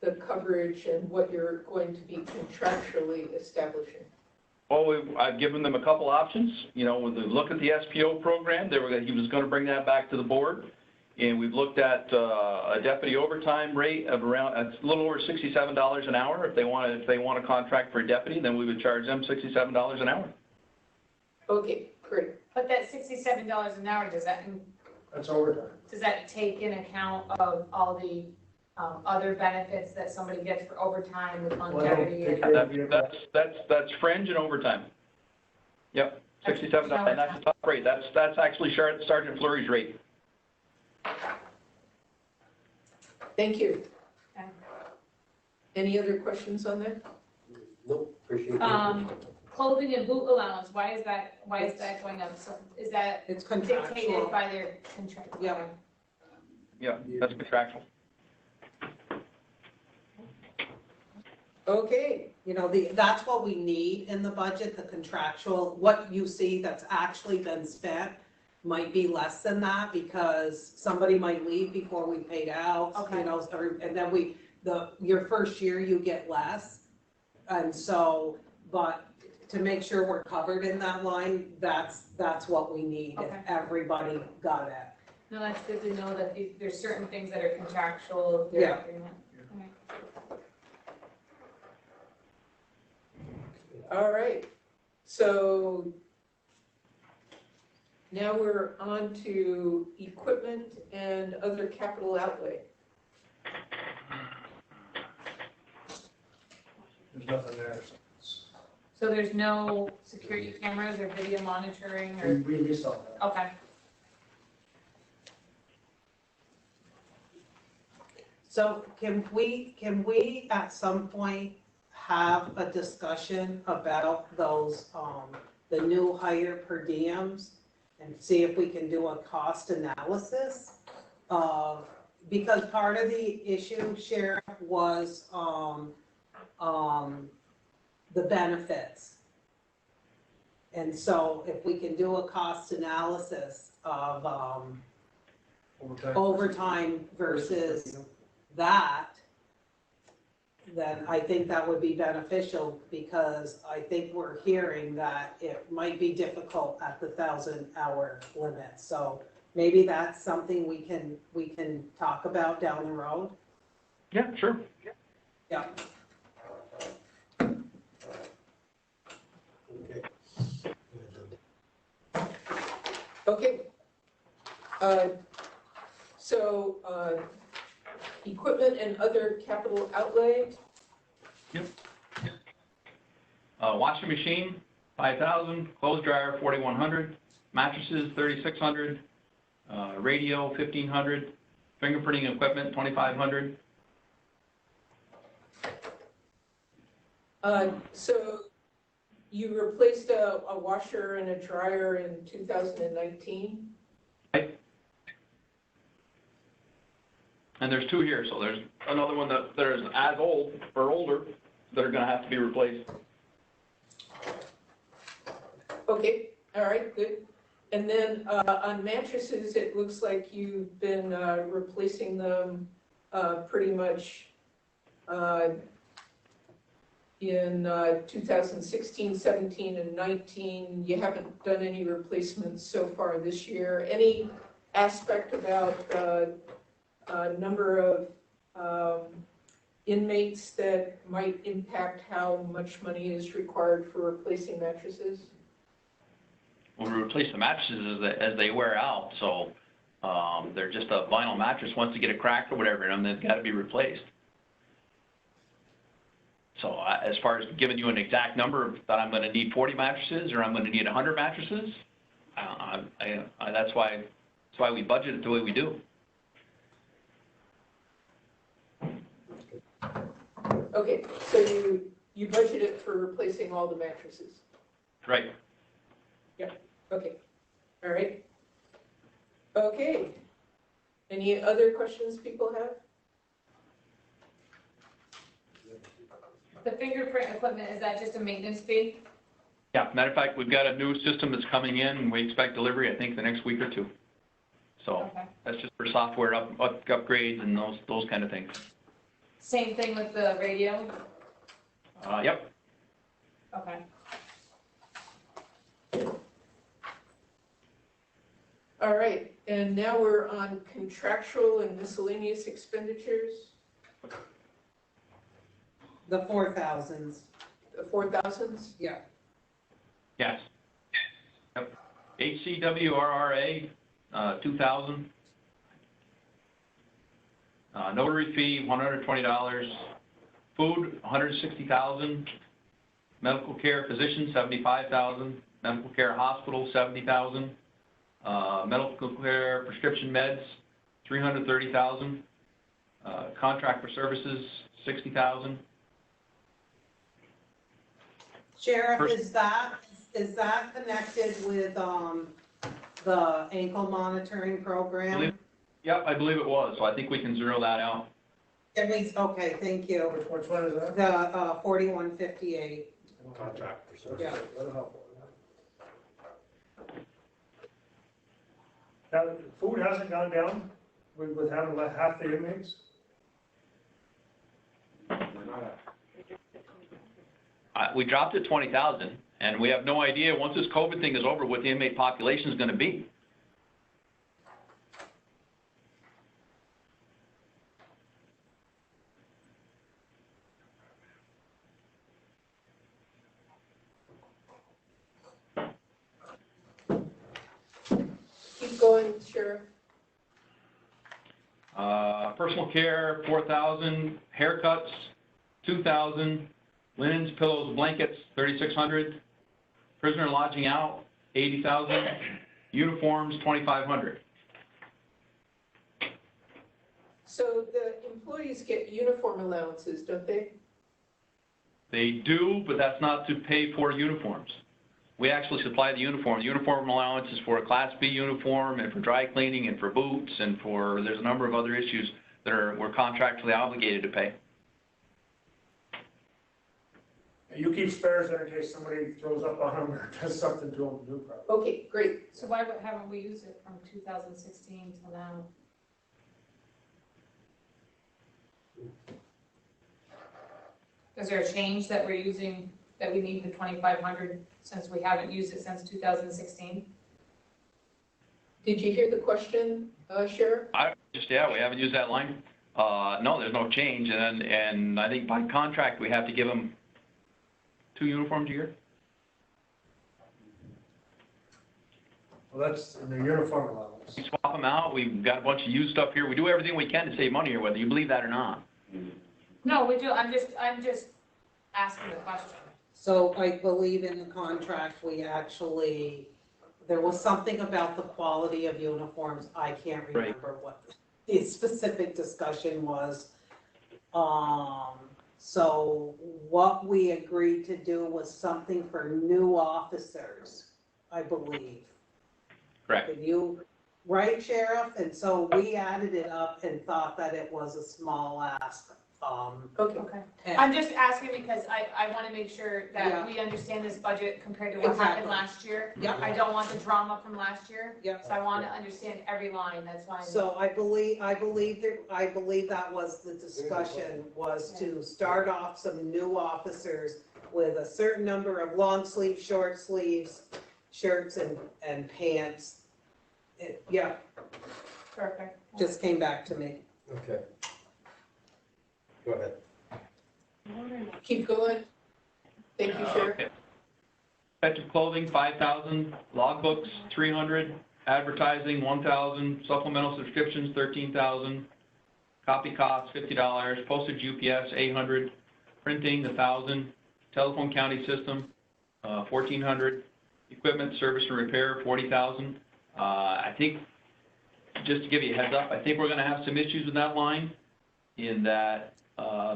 the coverage and what you're going to be contractually establishing? Well, I've given them a couple options. You know, when they look at the SPO program, he was going to bring that back to the board. And we've looked at a deputy overtime rate of around, it's a little over $67 an hour. If they want a contract for a deputy, then we would charge them $67 an hour. Okay, great. But that $67 an hour, That's overtime. Does that take in account of all the other benefits that somebody gets for overtime with longevity? That's fringe and overtime. Yep, $67, and that's the top rate. That's actually Sergeant Fleury's rate. Thank you. Okay. Any other questions on that? Nope, appreciate it. Clothing and boot allowance, why is that going up? So is that It's contractual. dictated by their contract? Yeah. Yeah, that's contractual. Okay, You know, that's what we need in the budget, the contractual, what you see that's actually been spent might be less than that because somebody might leave before we paid out, Okay. you know, and then your first year you get less. And so, but to make sure we're covered in that line, that's what we need. If Okay. everybody got it. No, that's good to know that there's certain things that are contractual. Yeah. Okay. all right. So now we're on to equipment and other capital outlay. There's nothing there. So there's no security cameras or video monitoring We, or, we saw that. okay. So can we at some point have a discussion about those, the new hire per diems? And see if we can do a cost analysis of, because part of the issue, Sheriff, was, the benefits. And so if we can do a cost analysis of, overtime versus that, then I think that would be beneficial because I think we're hearing that it might be difficult at the 1,000-hour limit. So maybe that's something we can talk about down the road. Yeah, sure. Yeah. Okay. So, equipment and other capital outlay, Washing machine, 5,000, clothes dryer, 4,100, mattresses, 3,600, radio, 1,500, fingerprinting equipment, 2,500. So you replaced a washer and a dryer in 2019? Right. And there's two here, so there's another one that is as old or older that are gonna have to be replaced. Okay, all right, good. And then on mattresses, it looks like you've been replacing them pretty much in 2016, 17, and 19. You haven't done any replacements so far this year. Any aspect about number of inmates that might impact how much money is required for replacing mattresses? Well, we replace the mattresses as they wear out, so they're just a vinyl mattress. Once you get a crack or whatever in them, they've got to be replaced. So as far as giving you an exact number that I'm going to need 40 mattresses or I'm going to need 100 mattresses, that's why we budget it the way we do. Okay, so you budgeted for replacing all the mattresses? Right. Okay, all right. Okay. Any other questions people have? The fingerprint equipment, is that just a maintenance fee? Yeah, matter of fact, we've got a new system that's coming in, and we expect delivery, I think, the next week or two. So Okay. that's just for software upgrades and those kind of things. Same thing with the radio? Yep. Okay. All right, and now we're on contractual and miscellaneous expenditures, The 4,000s. the 4,000s? Yeah. Yes. Yep. HCWRRA, 2,000. Notary fee, $120. Food, $160,000. Medical care physician, $75,000. Medical care hospital, $70,000. Medical care prescription meds, $330,000. Contract for services, $60,000. Sheriff, is that connected with, the ankle monitoring program? Yep, I believe it was, so I think we can zero that out. Can we, okay, thank you. Which one is that? The, 4158. Contract for service. Yeah. That'll help. Now, food hasn't gone down with having like half the inmates? We dropped it 20,000, and we have no idea, once this COVID thing is over, what the inmate population is gonna be. Keep going, Sheriff. Personal care, 4,000, haircuts, 2,000, linens, pillows, blankets, 3,600, prisoner lodging out, 80,000, uniforms, 2,500. So the employees get uniform allowances, don't they? They do, but that's not to pay for uniforms. We actually supply the uniform. The uniform allowance is for a Class B uniform and for dry cleaning and for boots and for, there's a number of other issues that we're contractually obligated to pay. You keep spares there in case somebody throws up on them or does something to them, no problem. Okay, great. So why haven't we used it from 2016 till now? Is there a change that we're using, that we need the 2,500 since we haven't used it since 2016? Did you hear the question, Sheriff? Yeah, we haven't used that line. No, there's no change, and I think by contract, we have to give them 2 uniforms a year. Well, that's in the uniform allowance. We swap them out, we've got a bunch of used stuff here, we do everything we can to save money here, whether you believe that or not. No, we do, I'm just asking the question. So I believe in the contract, we actually, there was something about the quality of uniforms. I can't Right. remember what the specific discussion was. So what we agreed to do was something for new officers, I believe. Correct. Did you, right, Sheriff? And so we added it up and thought that it was a small ask. Okay. Okay. and- I'm just asking because I want to make sure Yeah. that we understand this budget compared to what happened Exactly. last year. Yep. I don't want the drama from last year. Yep. So I want to understand every line, that's why. So I believe that was the discussion, was to start off some new officers with a certain number of long sleeve, short sleeves, shirts and pants. Yeah, Perfect. just came back to me. Okay. Go ahead. Keep going. Thank you, Sheriff. Okay. Protective clothing, 5,000, logbooks, 300, advertising, 1,000, supplemental subscriptions, 13,000, copy costs, $50, postage UPS, 800, printing, 1,000, telephone county system, 1,400, equipment, service and repair, 40,000. I think, just to give you a heads up, I think we're gonna have some issues with that line in that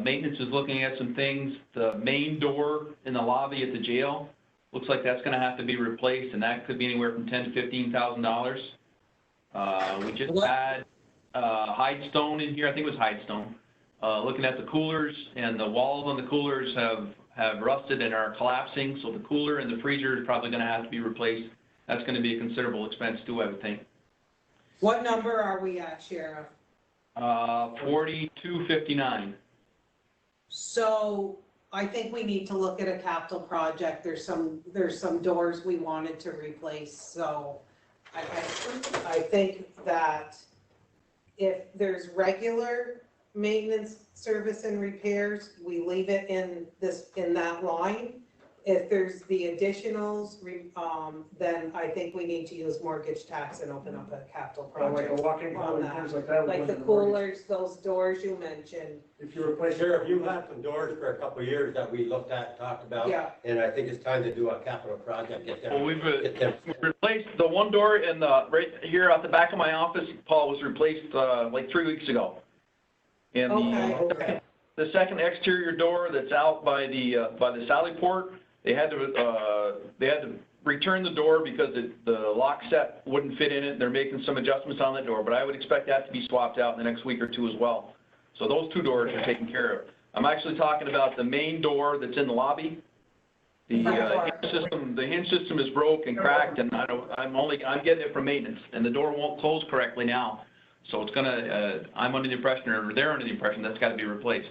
maintenance is looking at some things. The main door in the lobby at the jail looks like that's gonna have to be replaced, and that could be anywhere from $10,000 to $15,000. We just had Hidestone in here, I think it was Hidestone, looking at the coolers, and the walls on the coolers have rusted and are collapsing, so the cooler and the freezer is probably gonna have to be replaced. That's gonna be a considerable expense too, I would think. What number are we at, Sheriff? 4259. So I think we need to look at a capital project. There's some doors we wanted to replace, so I think that if there's regular maintenance, service and repairs, we leave it in that line. If there's the additionals, then I think we need to use mortgage tax and open up a capital Or like a project. walking on hall and that. things like that. would Like go the into mortgage. coolers, those doors you mentioned, If you replace. Sheriff, you've had some doors for a couple of years that we looked at, and talked about. yeah. And I think it's time to do a capital project, get Well, them, we've get them. replaced the one door in the, right here at the back of my office, Paul, was replaced like 3 weeks ago. And Okay. the second exterior door that's out by the Sally Port, they had to returned the door because the lock set wouldn't fit in it. They're making some adjustments on the door, but I would expect that to be swapped out in the next week or two as well. So those 2 doors are taken care of. I'm actually talking about the main door that's in the lobby. The hinge system is broke and cracked, and I'm getting it from maintenance, and the door won't close correctly now. So it's gonna, I'm under the impression, or they're under the impression that's gotta be replaced.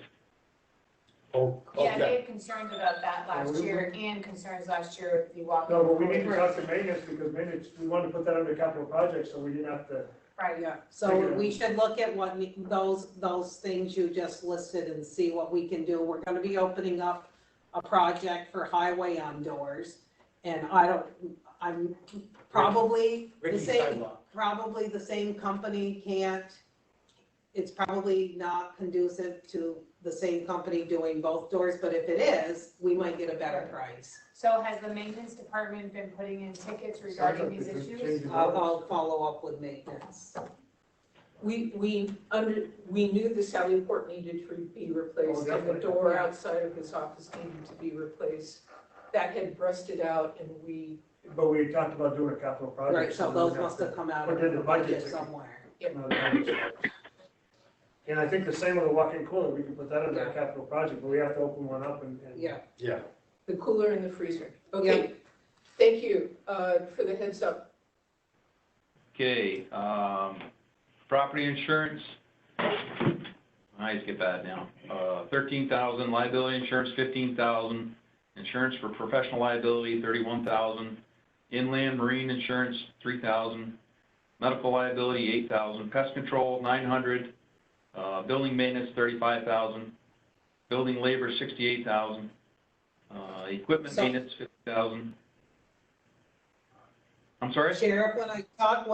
Oh, Yeah, they okay. had concerns about that last year and concerns last year if you walk. No, but we need to talk to maintenance, because maintenance, we wanted to put that under capital projects, so we didn't have to. Right, Yeah, so we should look at what those things you just listed and see what we can do. We're gonna be opening up a project for highway on doors, and I'm probably the Ricky same, sidewalk. probably the same company can't, it's probably not conducive to the same company doing both doors, but if it is, we might get a better price. so has the maintenance department been putting in tickets regarding these issues? I'll follow up with maintenance. We knew the Sally port needed to be replaced, and the definitely. door outside of his office needed to be replaced. That had rusted out, and But we talked about doing a capital project. Right, so those must have come out of Put in the the budget. budget somewhere. And I think the same with the walk-in cooler, we can put that under a Yeah. capital project, but we have to open one up and. Yeah. Yeah. the cooler and the freezer. Okay, thank you for the heads up. Okay, property insurance. I get bad now. 13,000, liability insurance, 15,000, insurance for professional liability, 31,000, inland marine insurance, 3,000, medical liability, 8,000, pest control, 900, building maintenance, 35,000, building labor, 68,000, equipment maintenance, 50,000. I'm sorry? Sheriff, when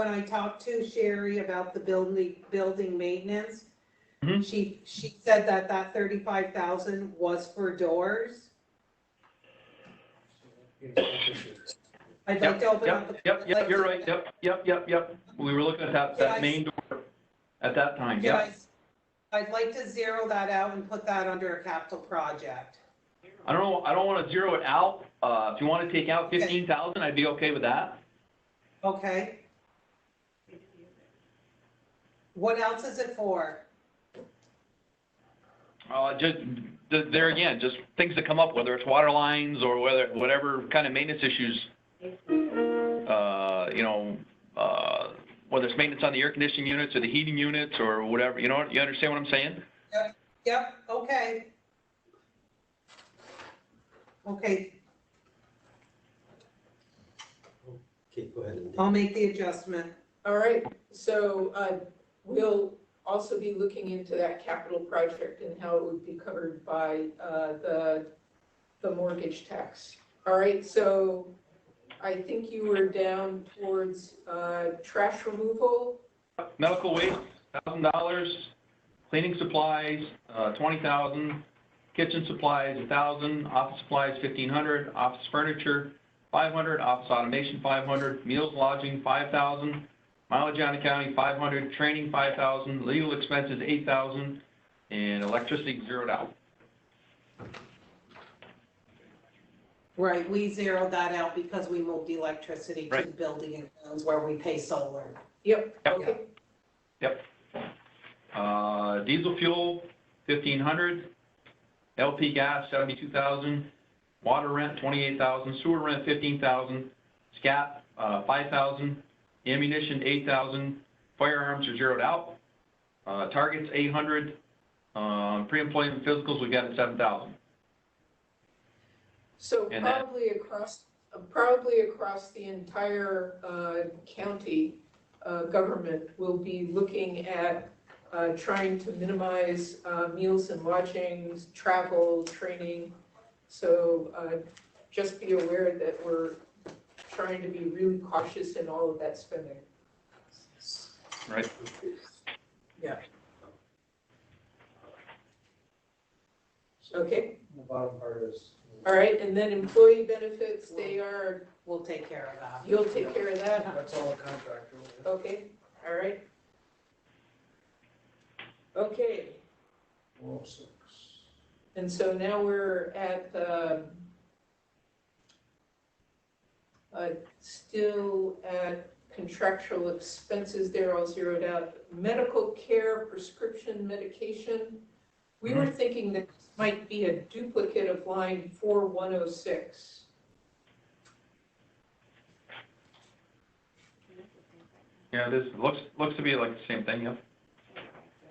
I talked to Sherry about the building maintenance, Mhm. she said that 35,000 was for doors. I'd like to open up. Yep, you're right, yep. We were looking at that main door at that time, yep. I'd like to zero that out and put that under a capital project. I don't wanna zero it out. If you wanna take out 15,000, I'd be okay with that. Okay. What else is it for? Just, there again, just things that come up, whether it's water lines or whatever kind of maintenance issues, whether it's maintenance on the air conditioning units or the heating units or whatever, you understand what I'm saying? Yep, okay. Okay, Okay, go ahead. I'll make the adjustment. All right, so we'll also be looking into that capital project and how it would be covered by the mortgage tax. All right, so I think you were down towards trash removal. Medical waste, $1,000, cleaning supplies, 20,000, kitchen supplies, 1,000, office supplies, 1,500, office furniture, 500, office automation, 500, meals, lodging, 5,000, mileage on the county, 500, training, 5,000, legal expenses, 8,000, and electricity zeroed out. Right, we zeroed that out because we moved the electricity to the building and grounds where we pay solar. Yep, okay. Yep. Diesel fuel, 1,500, LP gas, 72,000, water rent, 28,000, sewer rent, 15,000, SCAP, 5,000, ammunition, 8,000, firearms are zeroed out, targets, 800, pre-employment physicals, we got at 7,000. So And probably across the entire county government, will be looking at trying to minimize meals and lodgings, travel, training. So just be aware that we're trying to be really cautious in all of that spending. Right. Yeah. Okay, The bottom part is. all right, and then employee benefits, We'll take care of that. you'll take care of that? That's all a contractor. Okay, all right. Okay, 406. and so now we're at Still at contractual expenses there, all zeroed out. Medical care, prescription medication. We were thinking that this might be a duplicate of line 4106. Yeah, this looks to be like the same thing, yeah.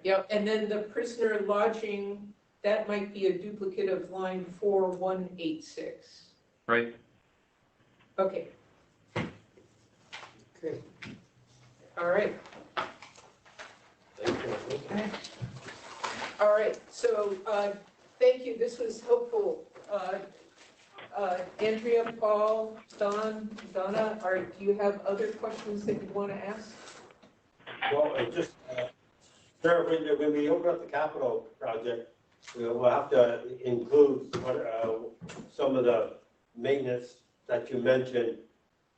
Yep, and then the prisoner lodging, that might be a duplicate of line 4186. Right. Okay, Okay. all right. Thank you. All right, so, thank you, this was helpful. Andrea, Paul, Don, Donna, do you have other questions that you want to ask? Well, just, sir, when we open up the capital project, we'll have to include some of the maintenance that you mentioned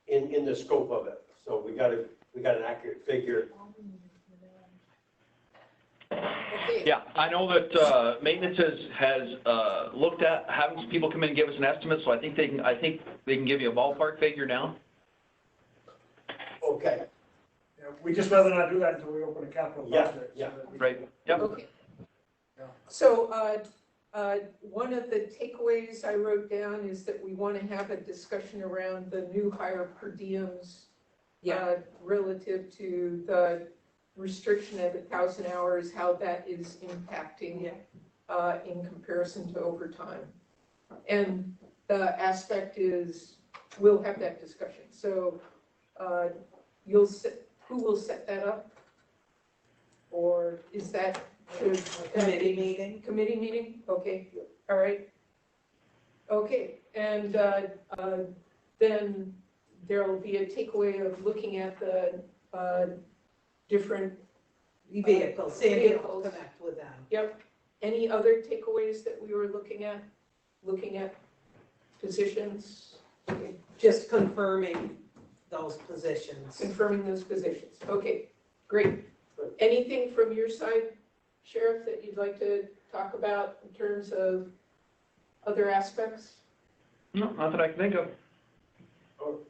in the scope of it. So we got an accurate figure. Okay. Yeah, I know that maintenance has looked at having some people come in and give us an estimate, so I think they can give you a ballpark figure now. Okay. Yeah, we just rather not do that until we open a capital Yeah, project. yeah. So that we- Right. Yep. Okay. So, one of the takeaways I wrote down is that we want to have a discussion around the new hire per diems. Relative to the restriction at 1,000 hours, how that is impacting, in comparison to overtime. And the aspect is, we'll have that discussion. So, who will set that up? Or is that, should Committee meeting? Committee meeting? Okay, all right. Okay, and then there will be a takeaway of looking at the different Vehicles, Sandy will connect with them. Yep. Any other takeaways that we were looking at? Looking at positions, Just confirming those positions. confirming those positions. Okay, great. Anything from your side, Sheriff, that you'd like to talk about in terms of other aspects? No, not that I can think of.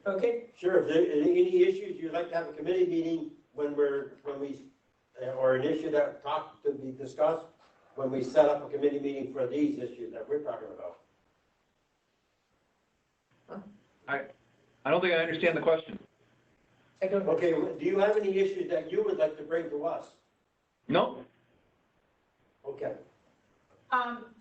Okay, Sure, if there are any issues, you'd like to have a committee meeting or an issue that to be discussed, when we set up a committee meeting for these issues that we're talking about. I don't think I understand the question. I don't know. Okay, do you have any issues that you would like to bring to us? No. Okay.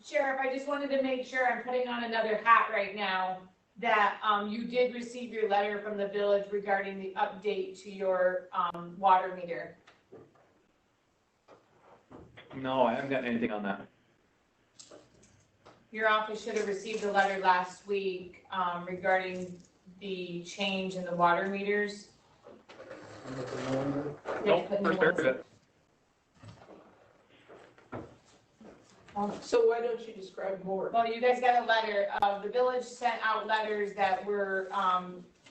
Sheriff, I just wanted to make sure, I'm putting on another hat right now, that, you did receive your letter from the village regarding the update to your, water meter. No, I haven't gotten anything on that. Your office should have received a letter last week, regarding the change in the water meters. Nope, first heard of it. So why don't you describe more? Well, you guys got a letter, the village sent out letters that were,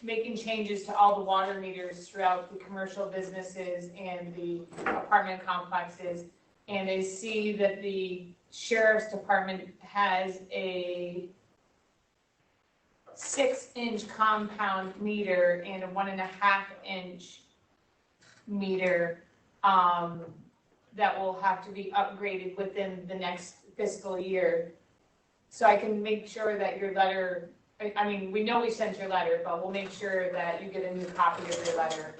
making changes to all the water meters throughout the commercial businesses and the apartment complexes. And they see that the sheriff's department has a 6-inch compound meter and a 1.5-inch meter, that will have to be upgraded within the next fiscal year. So I can make sure that your letter, I mean, we know we sent your letter, but we'll make sure that you get a new copy of your letter.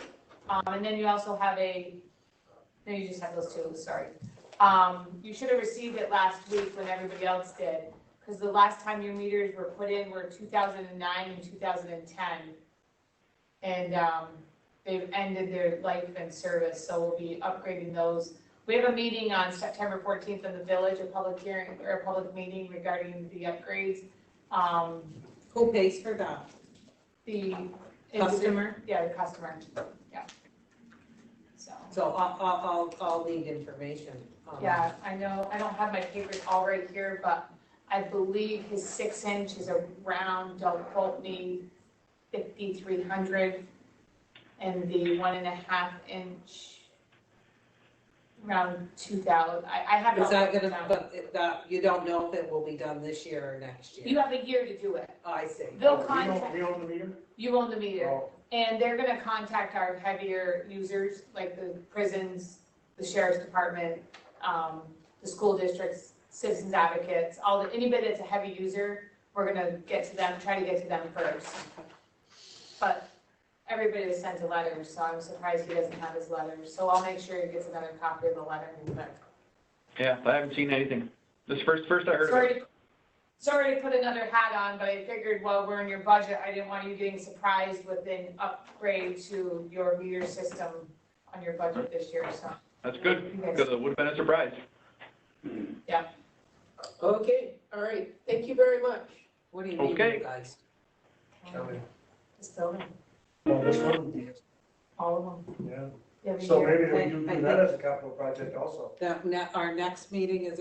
And then you also have no, you just have those two, sorry. You should have received it last week when everybody else did, because the last time your meters were put in were 2009 and 2010. And they've ended their life and service, so we'll be upgrading those. We have a meeting on September 14th in the village, a public hearing or a public meeting regarding the upgrades. Who pays for that? The Customer? Yeah, the customer, yeah. So I'll need information on that. Yeah, I know, I don't have my papers all right here, but I believe his 6-inch is around, don't quote me, 5,300. And the 1.5-inch, around 2,000. I have. it Is all that written gonna, down. but that, you don't know if it will be done this year or next year? You have a year to do it. I see. They'll We contact, own the meter? you own the meter. Oh, And they're gonna contact our heavier users, like the prisons, the sheriff's department, the school districts, citizens advocates, anybody that's a heavy user, we're gonna get to them, try to get to them first. But everybody was sent a letter, so I'm surprised he doesn't have his letters, so I'll make sure he gets another copy of the letter. Yeah, I haven't seen anything. This first I heard of it. Sorry to put another hat on, but I figured while we're in your budget, I didn't want you getting surprised with an upgrade to your meter system on your budget this year, so. That's good, because it would have been a surprise. Okay, all right, thank you very much. What do you mean, Okay. you guys? county. This building, Well, this one, all of them. yeah. You have a So year. maybe we do that as a capital project also. Our next meeting is